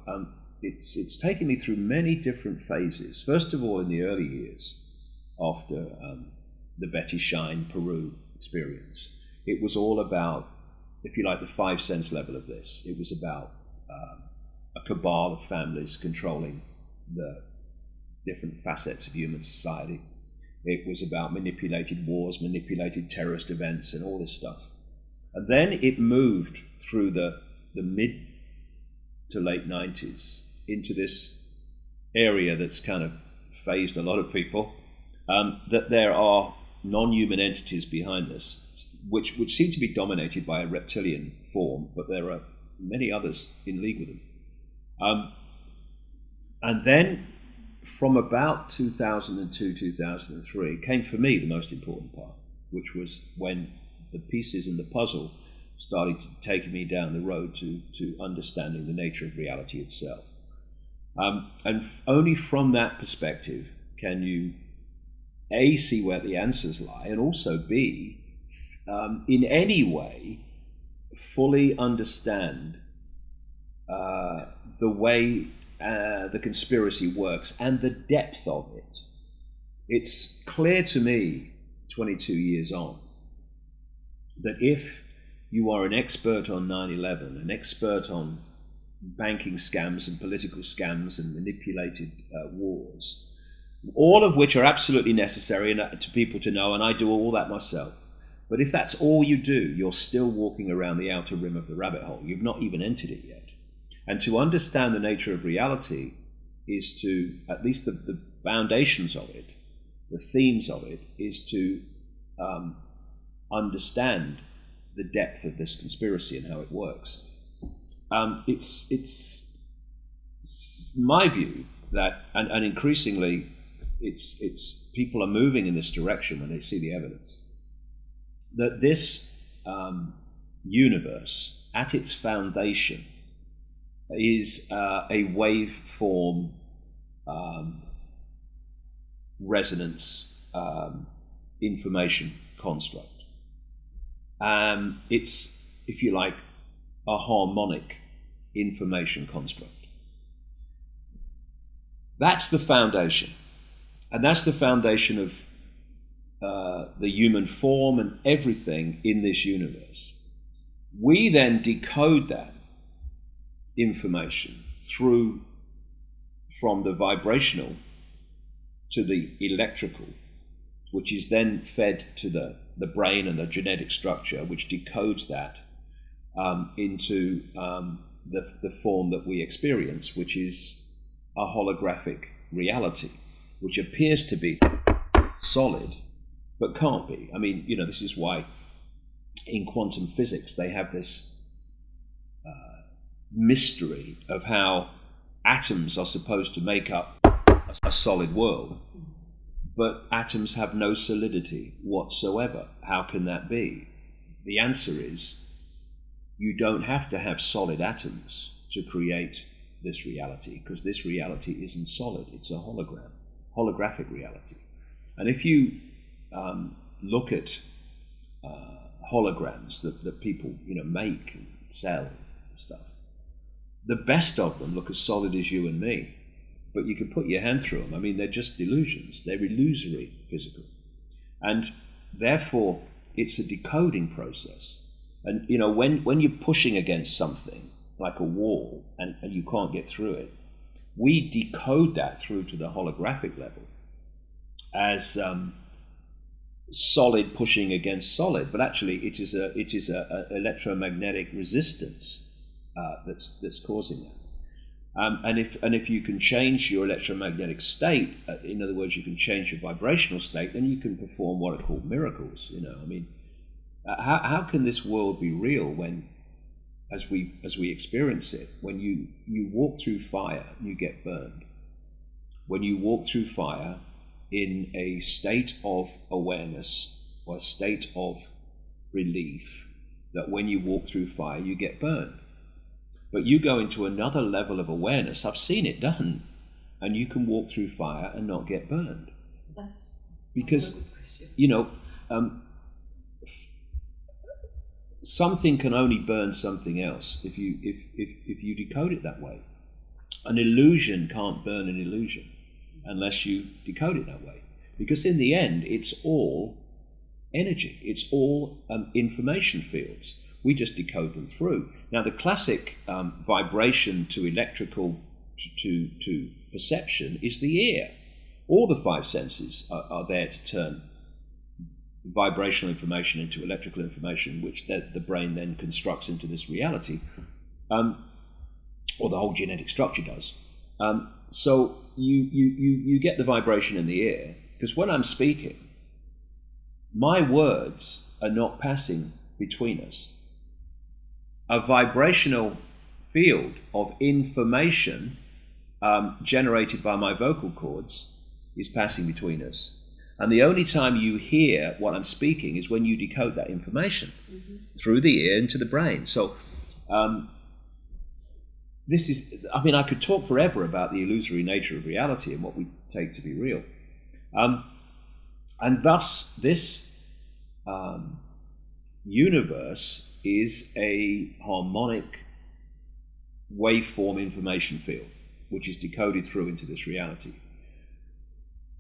It's taken me through many different phases. First of all, in the early years, after the Betty Shine Peru experience, it was all about, if you like, the 5 sense level of this. It was about a cabal of families controlling the different facets of human society. It was about manipulated wars, manipulated terrorist events, and all this stuff. And then it moved through the mid to late 90s into this area that's kind of phased a lot of people, that there are non-human entities behind this, which seem to be dominated by a reptilian form, but there are many others in league with them. And then from about 2002, 2003, came for me the most important part, which was when the pieces in the puzzle started to take me down the road to understanding the nature of reality itself. And only from that perspective can you, A, see where the answers lie, and also B, in any way, fully understand the way the conspiracy works and the depth of it. It's clear to me, 22 years on, that if you are an expert on 9/11, an expert on banking scams and political scams and manipulated wars, all of which are absolutely necessary to people to know, and I do all that myself. But if that's all you do, you're still walking around the outer rim of the rabbit hole. You've not even entered it yet. And to understand the nature of reality is to, at least the foundations of it, the themes of it, is to understand the depth of this conspiracy and how it works. It's my view that, and increasingly, it's people are moving in this direction when they see the evidence, that this universe, at its foundation, is a waveform resonance information construct. It's, if you like, a harmonic information construct. That's the foundation. And that's the foundation of the human form and everything in this universe. We then decode that information from the vibrational to the electrical, which is then fed to the brain and the genetic structure, which decodes that into the form that we experience, which is a holographic reality, which appears to be solid, but can't be. I mean, this is why in quantum physics they have this mystery of how atoms are supposed to make up a solid world, but atoms have no solidity whatsoever. How can that be? The answer is, you don't have to have solid atoms to create this reality, because this reality isn't solid, it's a hologram. holographic reality. And if you look at holograms that people make and sell and stuff, the best of them look as solid as you and me, but you can put your hand through them. I mean, they're just illusions. They're illusory physical, and therefore it's a decoding process. And when you're pushing against something like a wall and you can't get through it, we decode that through to the holographic level as solid pushing against solid, but actually it is a electromagnetic resistance that's causing that. And if you can change your electromagnetic state, in other words, you can change your vibrational state, then you can perform what are called miracles. I mean, how can this world be real when, as we experience it, when you walk through fire, you get burned. When you walk through fire in a state of awareness or a state of relief, that when you walk through fire, you get burned. But you go into another level of awareness, I've seen it done, and you can walk through fire and not get burned. Because, something can only burn something else if you decode it that way. An illusion can't burn an illusion unless you decode it that way. Because in the end, it's all energy. It's all information fields. We just decode them through. Now, the classic vibration to electrical to perception is the ear. All the five senses are there to turn vibrational information into electrical information, which the brain then constructs into this reality, or the whole genetic structure does. So you get the vibration in the ear, because when I'm speaking, my words are not passing between us. A vibrational field of information generated by my vocal cords is passing between us. And the only time you hear what I'm speaking is when you decode that information through the ear into the brain. So this is, I mean, I could talk forever about the illusory nature of reality and what we take to be real. And thus, this universe is a harmonic waveform information field, which is decoded through into this reality.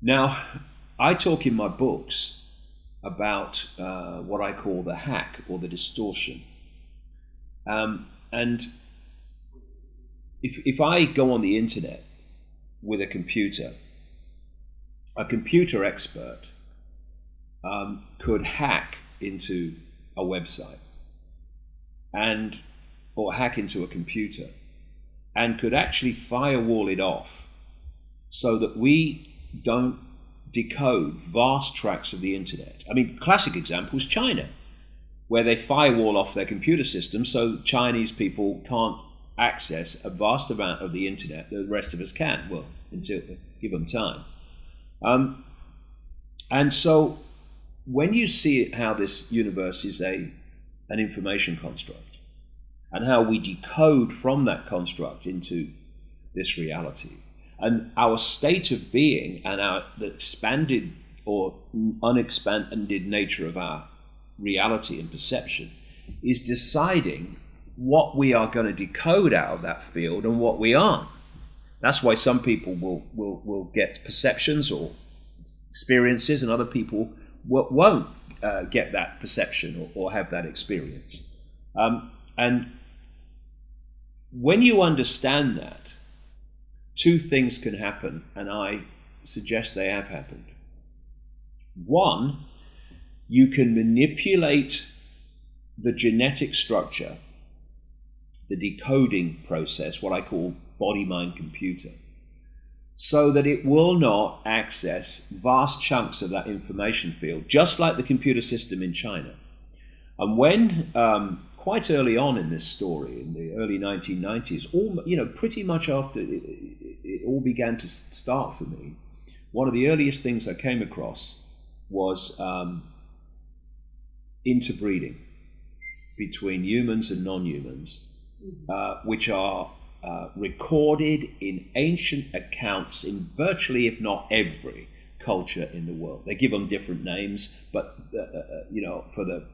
Now, I talk in my books about what I call the hack or the distortion. And if I go on the internet with a computer expert could hack into a website or hack into a computer and could actually firewall it off so that we don't decode vast tracts of the internet. I mean, classic example is China, where they firewall off their computer system so Chinese people can't access a vast amount of the internet that the rest of us can, well, until give them time. And so when you see how this universe is an information construct, and how we decode from that construct into this reality, and our state of being and the expanded or unexpanded nature of our reality and perception is deciding what we are going to decode out of that field and what we aren't. That's why some people will get perceptions or experiences, and other people won't get that perception or have that experience. And when you understand that, two things can happen, and I suggest they have happened. One, you can manipulate the genetic structure, the decoding process, what I call body-mind-computer, so that it will not access vast chunks of that information field, just like the computer system in China. And when quite early on in this story, in the early 1990s, pretty much after it all began to start for me, one of the earliest things I came across was interbreeding between humans and non-humans, which are recorded in ancient accounts in virtually, if not every, culture in the world. They give them different names, but for the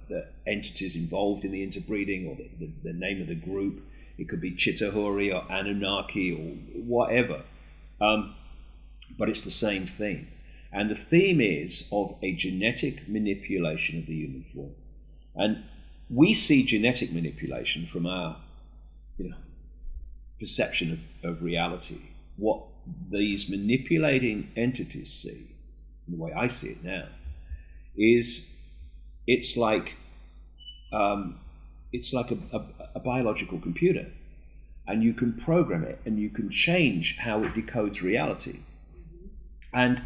entities involved in the interbreeding, or the name of the group, it could be Chitahuri or Anunnaki or whatever. But it's the same theme. And the theme is of a genetic manipulation of the human form. And we see genetic manipulation from our perception of reality. What these manipulating entities see, the way I see it now, is it's like a biological computer, and you can program it and you can change how it decodes reality. And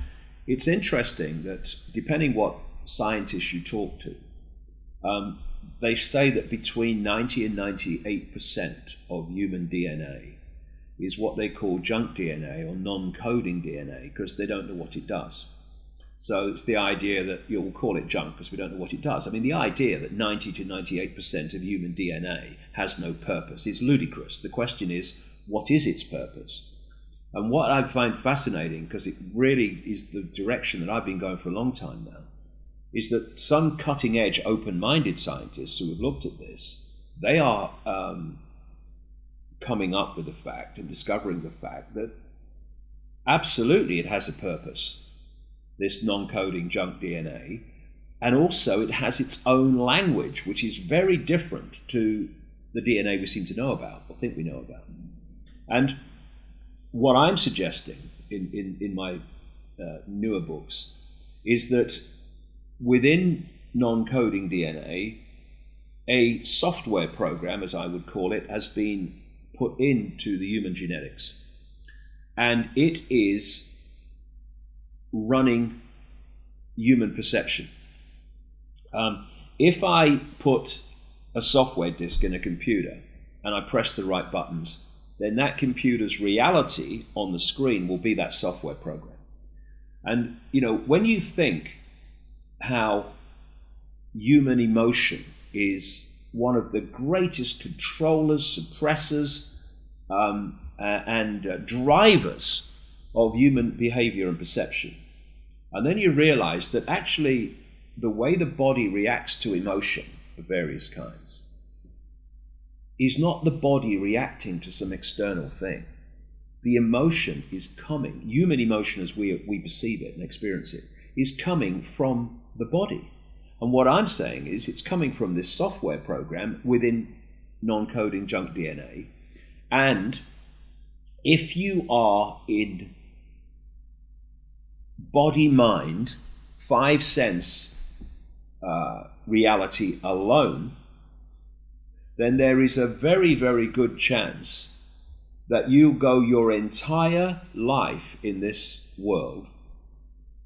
it's interesting that depending what scientists you talk to, they say that between 90 and 98% of human DNA is what they call junk DNA or non-coding DNA, because they don't know what it does. So it's the idea that you'll call it junk because we don't know what it does. I mean, the idea that 90 to 98% of human DNA has no purpose is ludicrous. The question is, what is its purpose? And what I find fascinating, because it really is the direction that I've been going for a long time now, is that some cutting-edge, open-minded scientists who have looked at this, they are coming up with the fact and discovering the fact that absolutely it has a purpose, this non-coding junk DNA, and also it has its own language, which is very different to the DNA we seem to know about, or think we know about. And what I'm suggesting in my newer books is that within non-coding DNA, a software program, as I would call it, has been put into the human genetics. And it is running human perception. If I put a software disk in a computer and I press the right buttons, then that computer's reality on the screen will be that software program. And when you think how human emotion is one of the greatest controllers, suppressors, and drivers of human behavior and perception, and then you realize that actually the way the body reacts to emotion of various kinds is not the body reacting to some external thing. The emotion is coming, human emotion as we perceive it and experience it, is coming from the body. And what I'm saying is it's coming from this software program within non-coding junk DNA. And if you are in body-mind, five-sense reality alone, then there is a very, very good chance that you go your entire life in this world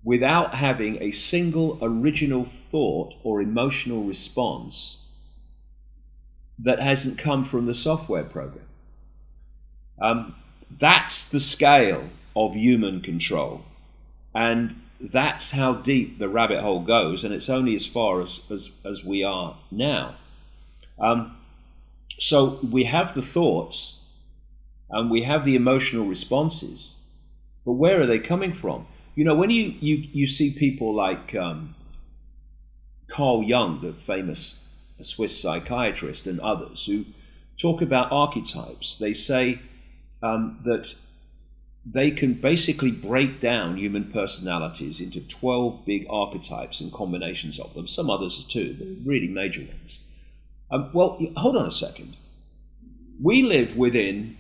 without having a single original thought or emotional response that hasn't come from the software program. That's the scale of human control, and that's how deep the rabbit hole goes, and it's only as far as we are now. So we have the thoughts and we have the emotional responses, but where are they coming from? When you see people like Carl Jung, the famous Swiss psychiatrist, and others who talk about archetypes, they say that they can basically break down human personalities into 12 big archetypes and combinations of them, some others too, but really major ones. Well, hold on a second. We live within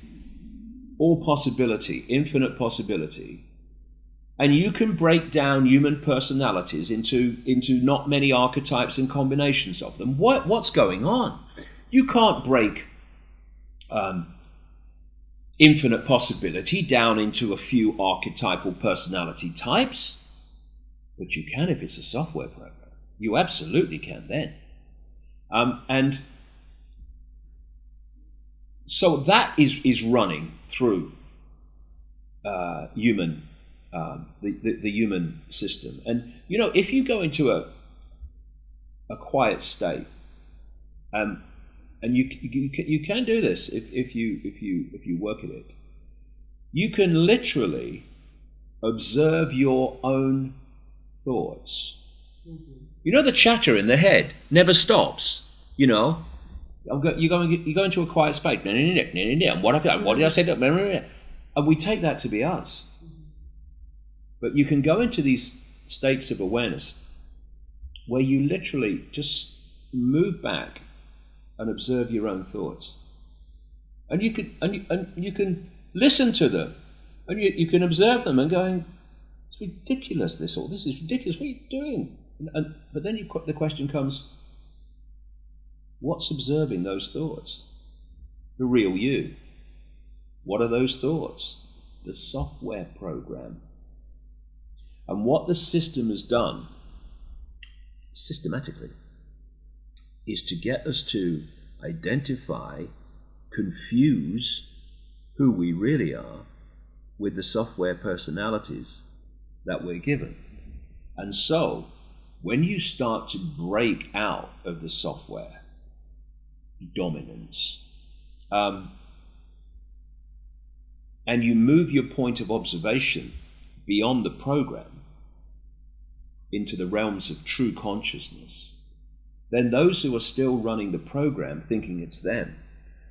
all possibility, infinite possibility, and you can break down human personalities into not many archetypes and combinations of them. What's going on? You can't break infinite possibility down into a few archetypal personality types, but you can if it's a software program. You absolutely can then. And so that is running through human, the human system. And if you go into a quiet state, and you can do this if you work at it. You can literally observe your own thoughts. You know, the chatter in the head never stops. You know, you go into a quiet space. And what did I say? And we take that to be us. But you can go into these states of awareness where you literally just move back and observe your own thoughts, and you can listen to them, and you can observe them and going, it's ridiculous. This is ridiculous. What are you doing? But then the question comes, what's observing those thoughts? The real you. What are those thoughts? The software program. And what the system has done systematically is to get us to identify, confuse who we really are with the software personalities that we're given. And so, when you start to break out of the software dominance, and you move your point of observation beyond the program into the realms of true consciousness, then those who are still running the program thinking it's them,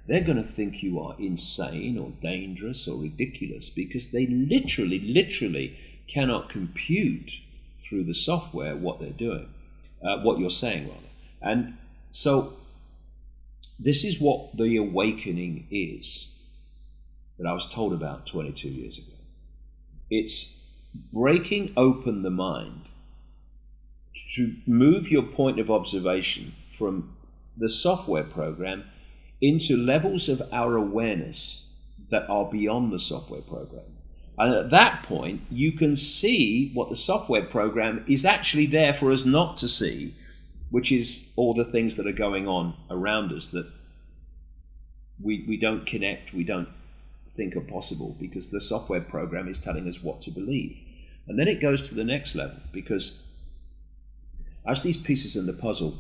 they're going to think you are insane or dangerous or ridiculous, because they literally cannot compute through the software what they're doing, what you're saying rather. And so this is what the awakening is that I was told about 22 years ago. It's breaking open the mind to move your point of observation from the software program into levels of our awareness that are beyond the software program. And at that point, you can see what the software program is actually there for us not to see, which is all the things that are going on around us that we don't connect, we don't think are possible, because the software program is telling us what to believe. And then it goes to the next level, because as these pieces in the puzzle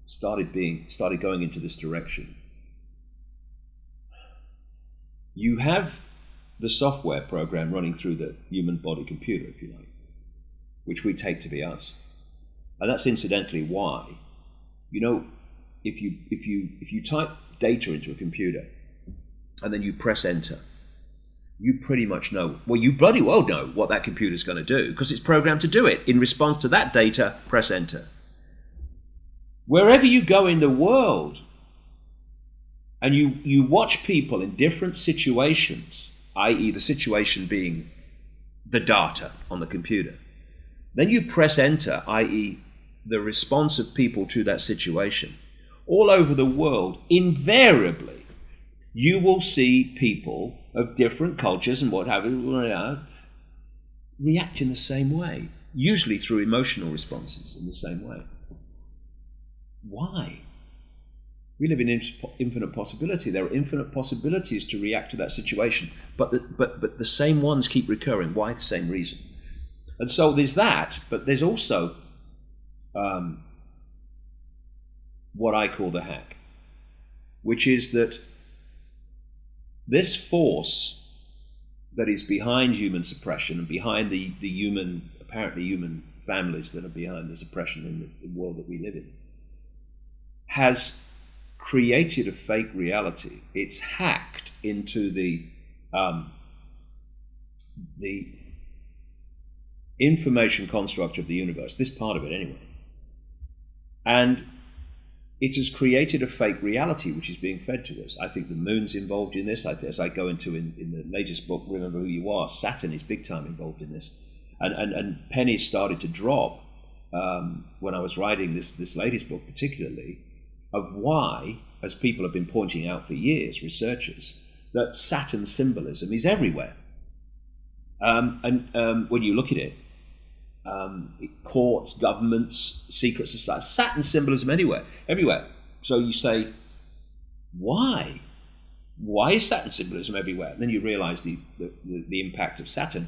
started going into this direction, you have the software program running through the human body computer, if you like, which we take to be us. And that's incidentally why, you know, if you type data into a computer and then you press enter, you pretty much know, well, you bloody well know what that computer's going to do, because it's programmed to do it. In response to that data, press enter. Wherever you go in the world and you watch people in different situations, i.e. the situation being the data on the computer, then you press enter, i.e. the response of people to that situation. All over the world, invariably, you will see people of different cultures and what have you react in the same way, usually through emotional responses in the same way. Why? We live in infinite possibility. There are infinite possibilities to react to that situation, but the same ones keep recurring. Why? The same reason. And so there's that, but there's also what I call the hack, which is that this force that is behind human suppression and behind the apparently human families that are behind the suppression in the world that we live in, has created a fake reality. It's hacked into the information construct of the universe, this part of it anyway. And it has created a fake reality which is being fed to us. I think the moon's involved in this. As I go into in the latest book, Remember Who You Are, Saturn is big time involved in this. And pennies started to drop when I was writing this latest book particularly, of why, as people have been pointing out for years, researchers, that Saturn symbolism is everywhere. When you look at it, courts, governments, secret societies, Saturn symbolism everywhere. So you say, why? Why is Saturn symbolism everywhere? And then you realize the impact of Saturn,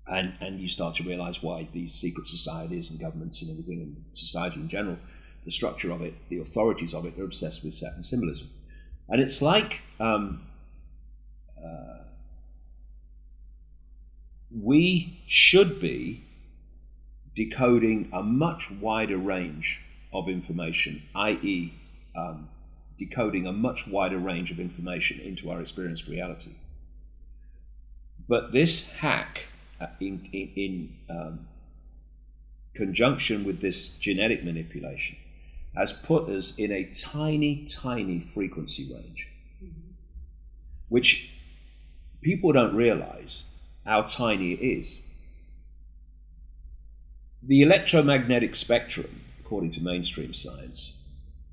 and you start to realize why these secret societies and governments and everything, and society in general, the structure of it, the authorities of it, are obsessed with Saturn symbolism. And it's like we should be decoding a much wider range of information, i.e. Decoding a much wider range of information into our experienced reality. But this hack, in conjunction with this genetic manipulation, has put us in a tiny, tiny frequency range, which people don't realize how tiny it is. The electromagnetic spectrum, according to mainstream science,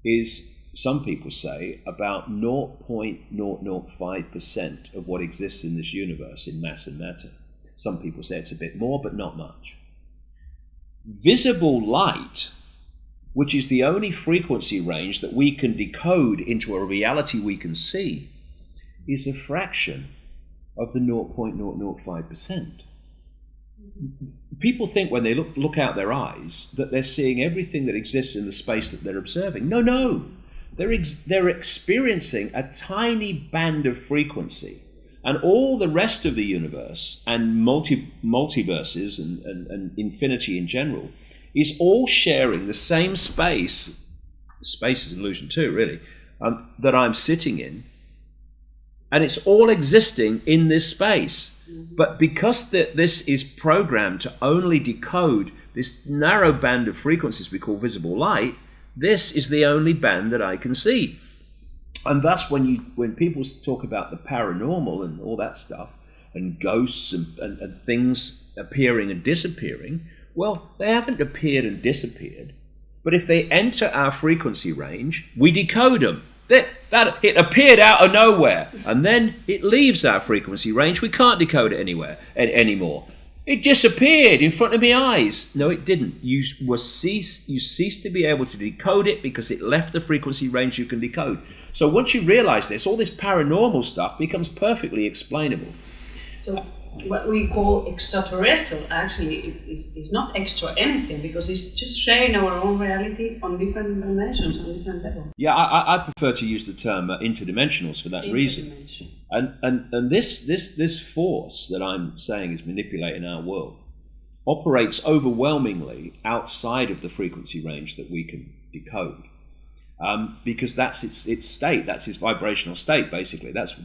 is, some people say, about 0.005% of what exists in this universe in mass and matter. Some people say it's a bit more, but not much. Visible light, which is the only frequency range that we can decode into a reality we can see, is a fraction of the 0.005%. People think when they look out their eyes that they're seeing everything that exists in the space that they're observing. No, no. They're experiencing a tiny band of frequency, and all the rest of the universe and multiverses and infinity in general is all sharing the same space. Space is an illusion too, really, that I'm sitting in, and it's all existing in this space. But because this is programmed to only decode this narrow band of frequencies we call visible light, this is the only band that I can see. And thus when people talk about the paranormal and all that stuff, and ghosts and things appearing and disappearing, well, they haven't appeared and disappeared. But if they enter our frequency range, we decode them. It appeared out of nowhere, and then it leaves our frequency range. We can't decode it anymore. It disappeared in front of my eyes. No, it didn't. You ceased to be able to decode it because it left the frequency range you can decode. So once you realize this, all this paranormal stuff becomes perfectly explainable. So what we call extraterrestrial actually is not extra anything, because it's just sharing our own reality on different dimensions, on different levels. Yeah, I prefer to use the term interdimensionals for that reason. And this force that I'm saying is manipulating our world operates overwhelmingly outside of the frequency range that we can decode. Because that's its state, that's its vibrational state, basically. That's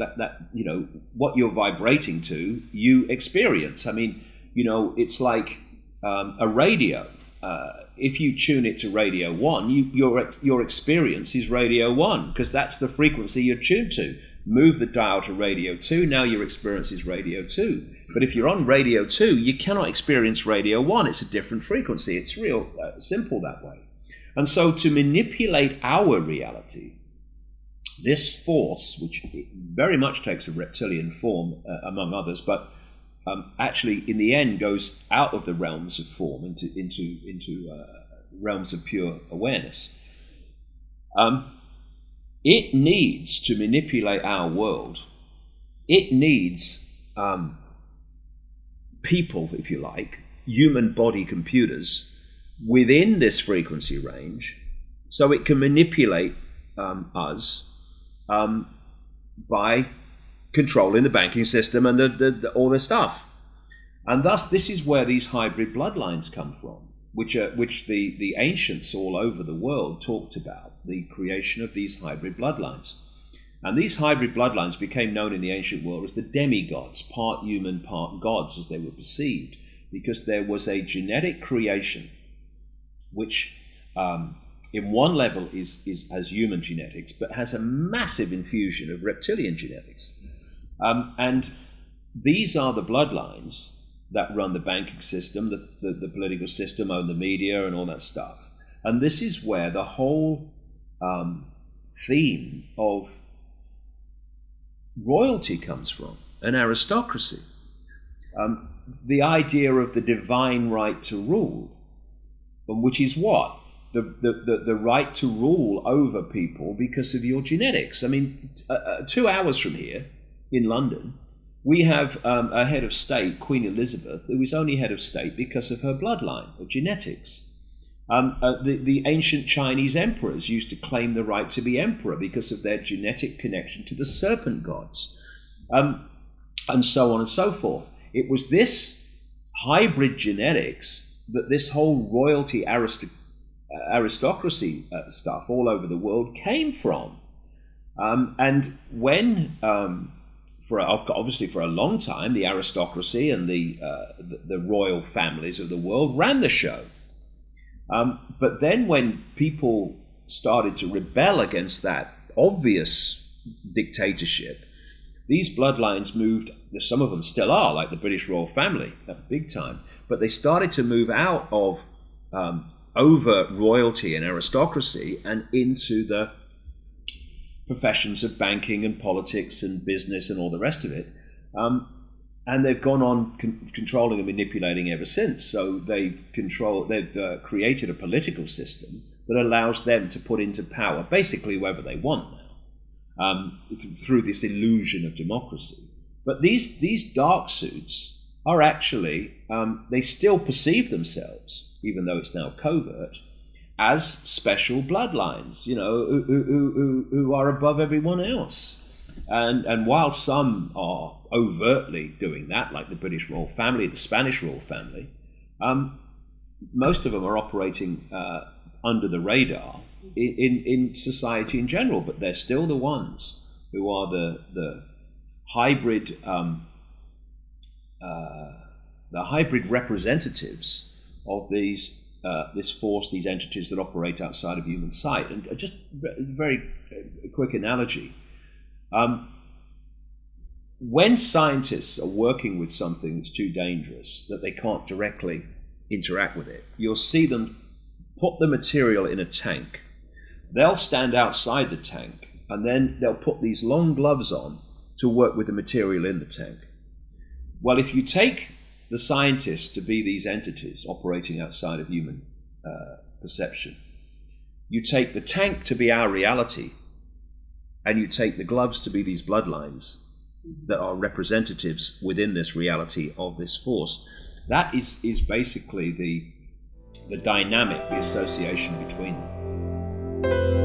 what you're vibrating to, you experience. I mean, it's like a radio. If you tune it to radio 1, your experience is radio 1, because that's the frequency you're tuned to. Move the dial to radio 2, now your experience is radio 2. But if you're on radio 2, you cannot experience radio 1. It's a different frequency. It's real simple that way. And so to manipulate our reality, this force, which very much takes a reptilian form, among others, but actually in the end goes out of the realms of form into realms of pure awareness, it needs to manipulate our world. It needs people, if you like, human body computers, within this frequency range, so it can manipulate us by controlling the banking system and all this stuff. And thus this is where these hybrid bloodlines come from, which the ancients all over the world talked about, the creation of these hybrid bloodlines. And these hybrid bloodlines became known in the ancient world as the demigods, part human, part gods, as they were perceived, because there was a genetic creation which in one level has human genetics, but has a massive infusion of reptilian genetics. And these are the bloodlines that run the banking system, the political system, own the media, and all that stuff. And this is where the whole theme of royalty comes from, an aristocracy. The idea of the divine right to rule, which is what? The right to rule over people because of your genetics. I mean, 2 hours from here in London, we have a head of state, Queen Elizabeth, who is only head of state because of her bloodline, of genetics. The ancient Chinese emperors used to claim the right to be emperor because of their genetic connection to the serpent gods, and so on and so forth. It was this hybrid genetics that this whole royalty aristocracy stuff all over the world came from. And when, obviously for a long time, the aristocracy and the royal families of the world ran the show. But then when people started to rebel against that obvious dictatorship, these bloodlines moved, some of them still are, like the British royal family, big time, but they started to move out of overt royalty and aristocracy and into the professions of banking and politics and business and all the rest of it. And they've gone on controlling and manipulating ever since. So they've created a political system that allows them to put into power basically whoever they want now, through this illusion of democracy. But these dark suits are actually, they still perceive themselves, even though it's now covert, as special bloodlines, who are above everyone else. And while some are overtly doing that, like the British royal family, the Spanish royal family, most of them are operating under the radar in society in general, but they're still the ones who are the hybrid representatives of this force, these entities that operate outside of human sight. And just a very quick analogy. When scientists are working with something that's too dangerous, that they can't directly interact with it, you'll see them put the material in a tank. They'll stand outside the tank, and then they'll put these long gloves on to work with the material in the tank. Well, if you take the scientists to be these entities operating outside of human perception, you take the tank to be our reality, and you take the gloves to be these bloodlines that are representatives within this reality of this force. That is basically the dynamic, the association between them.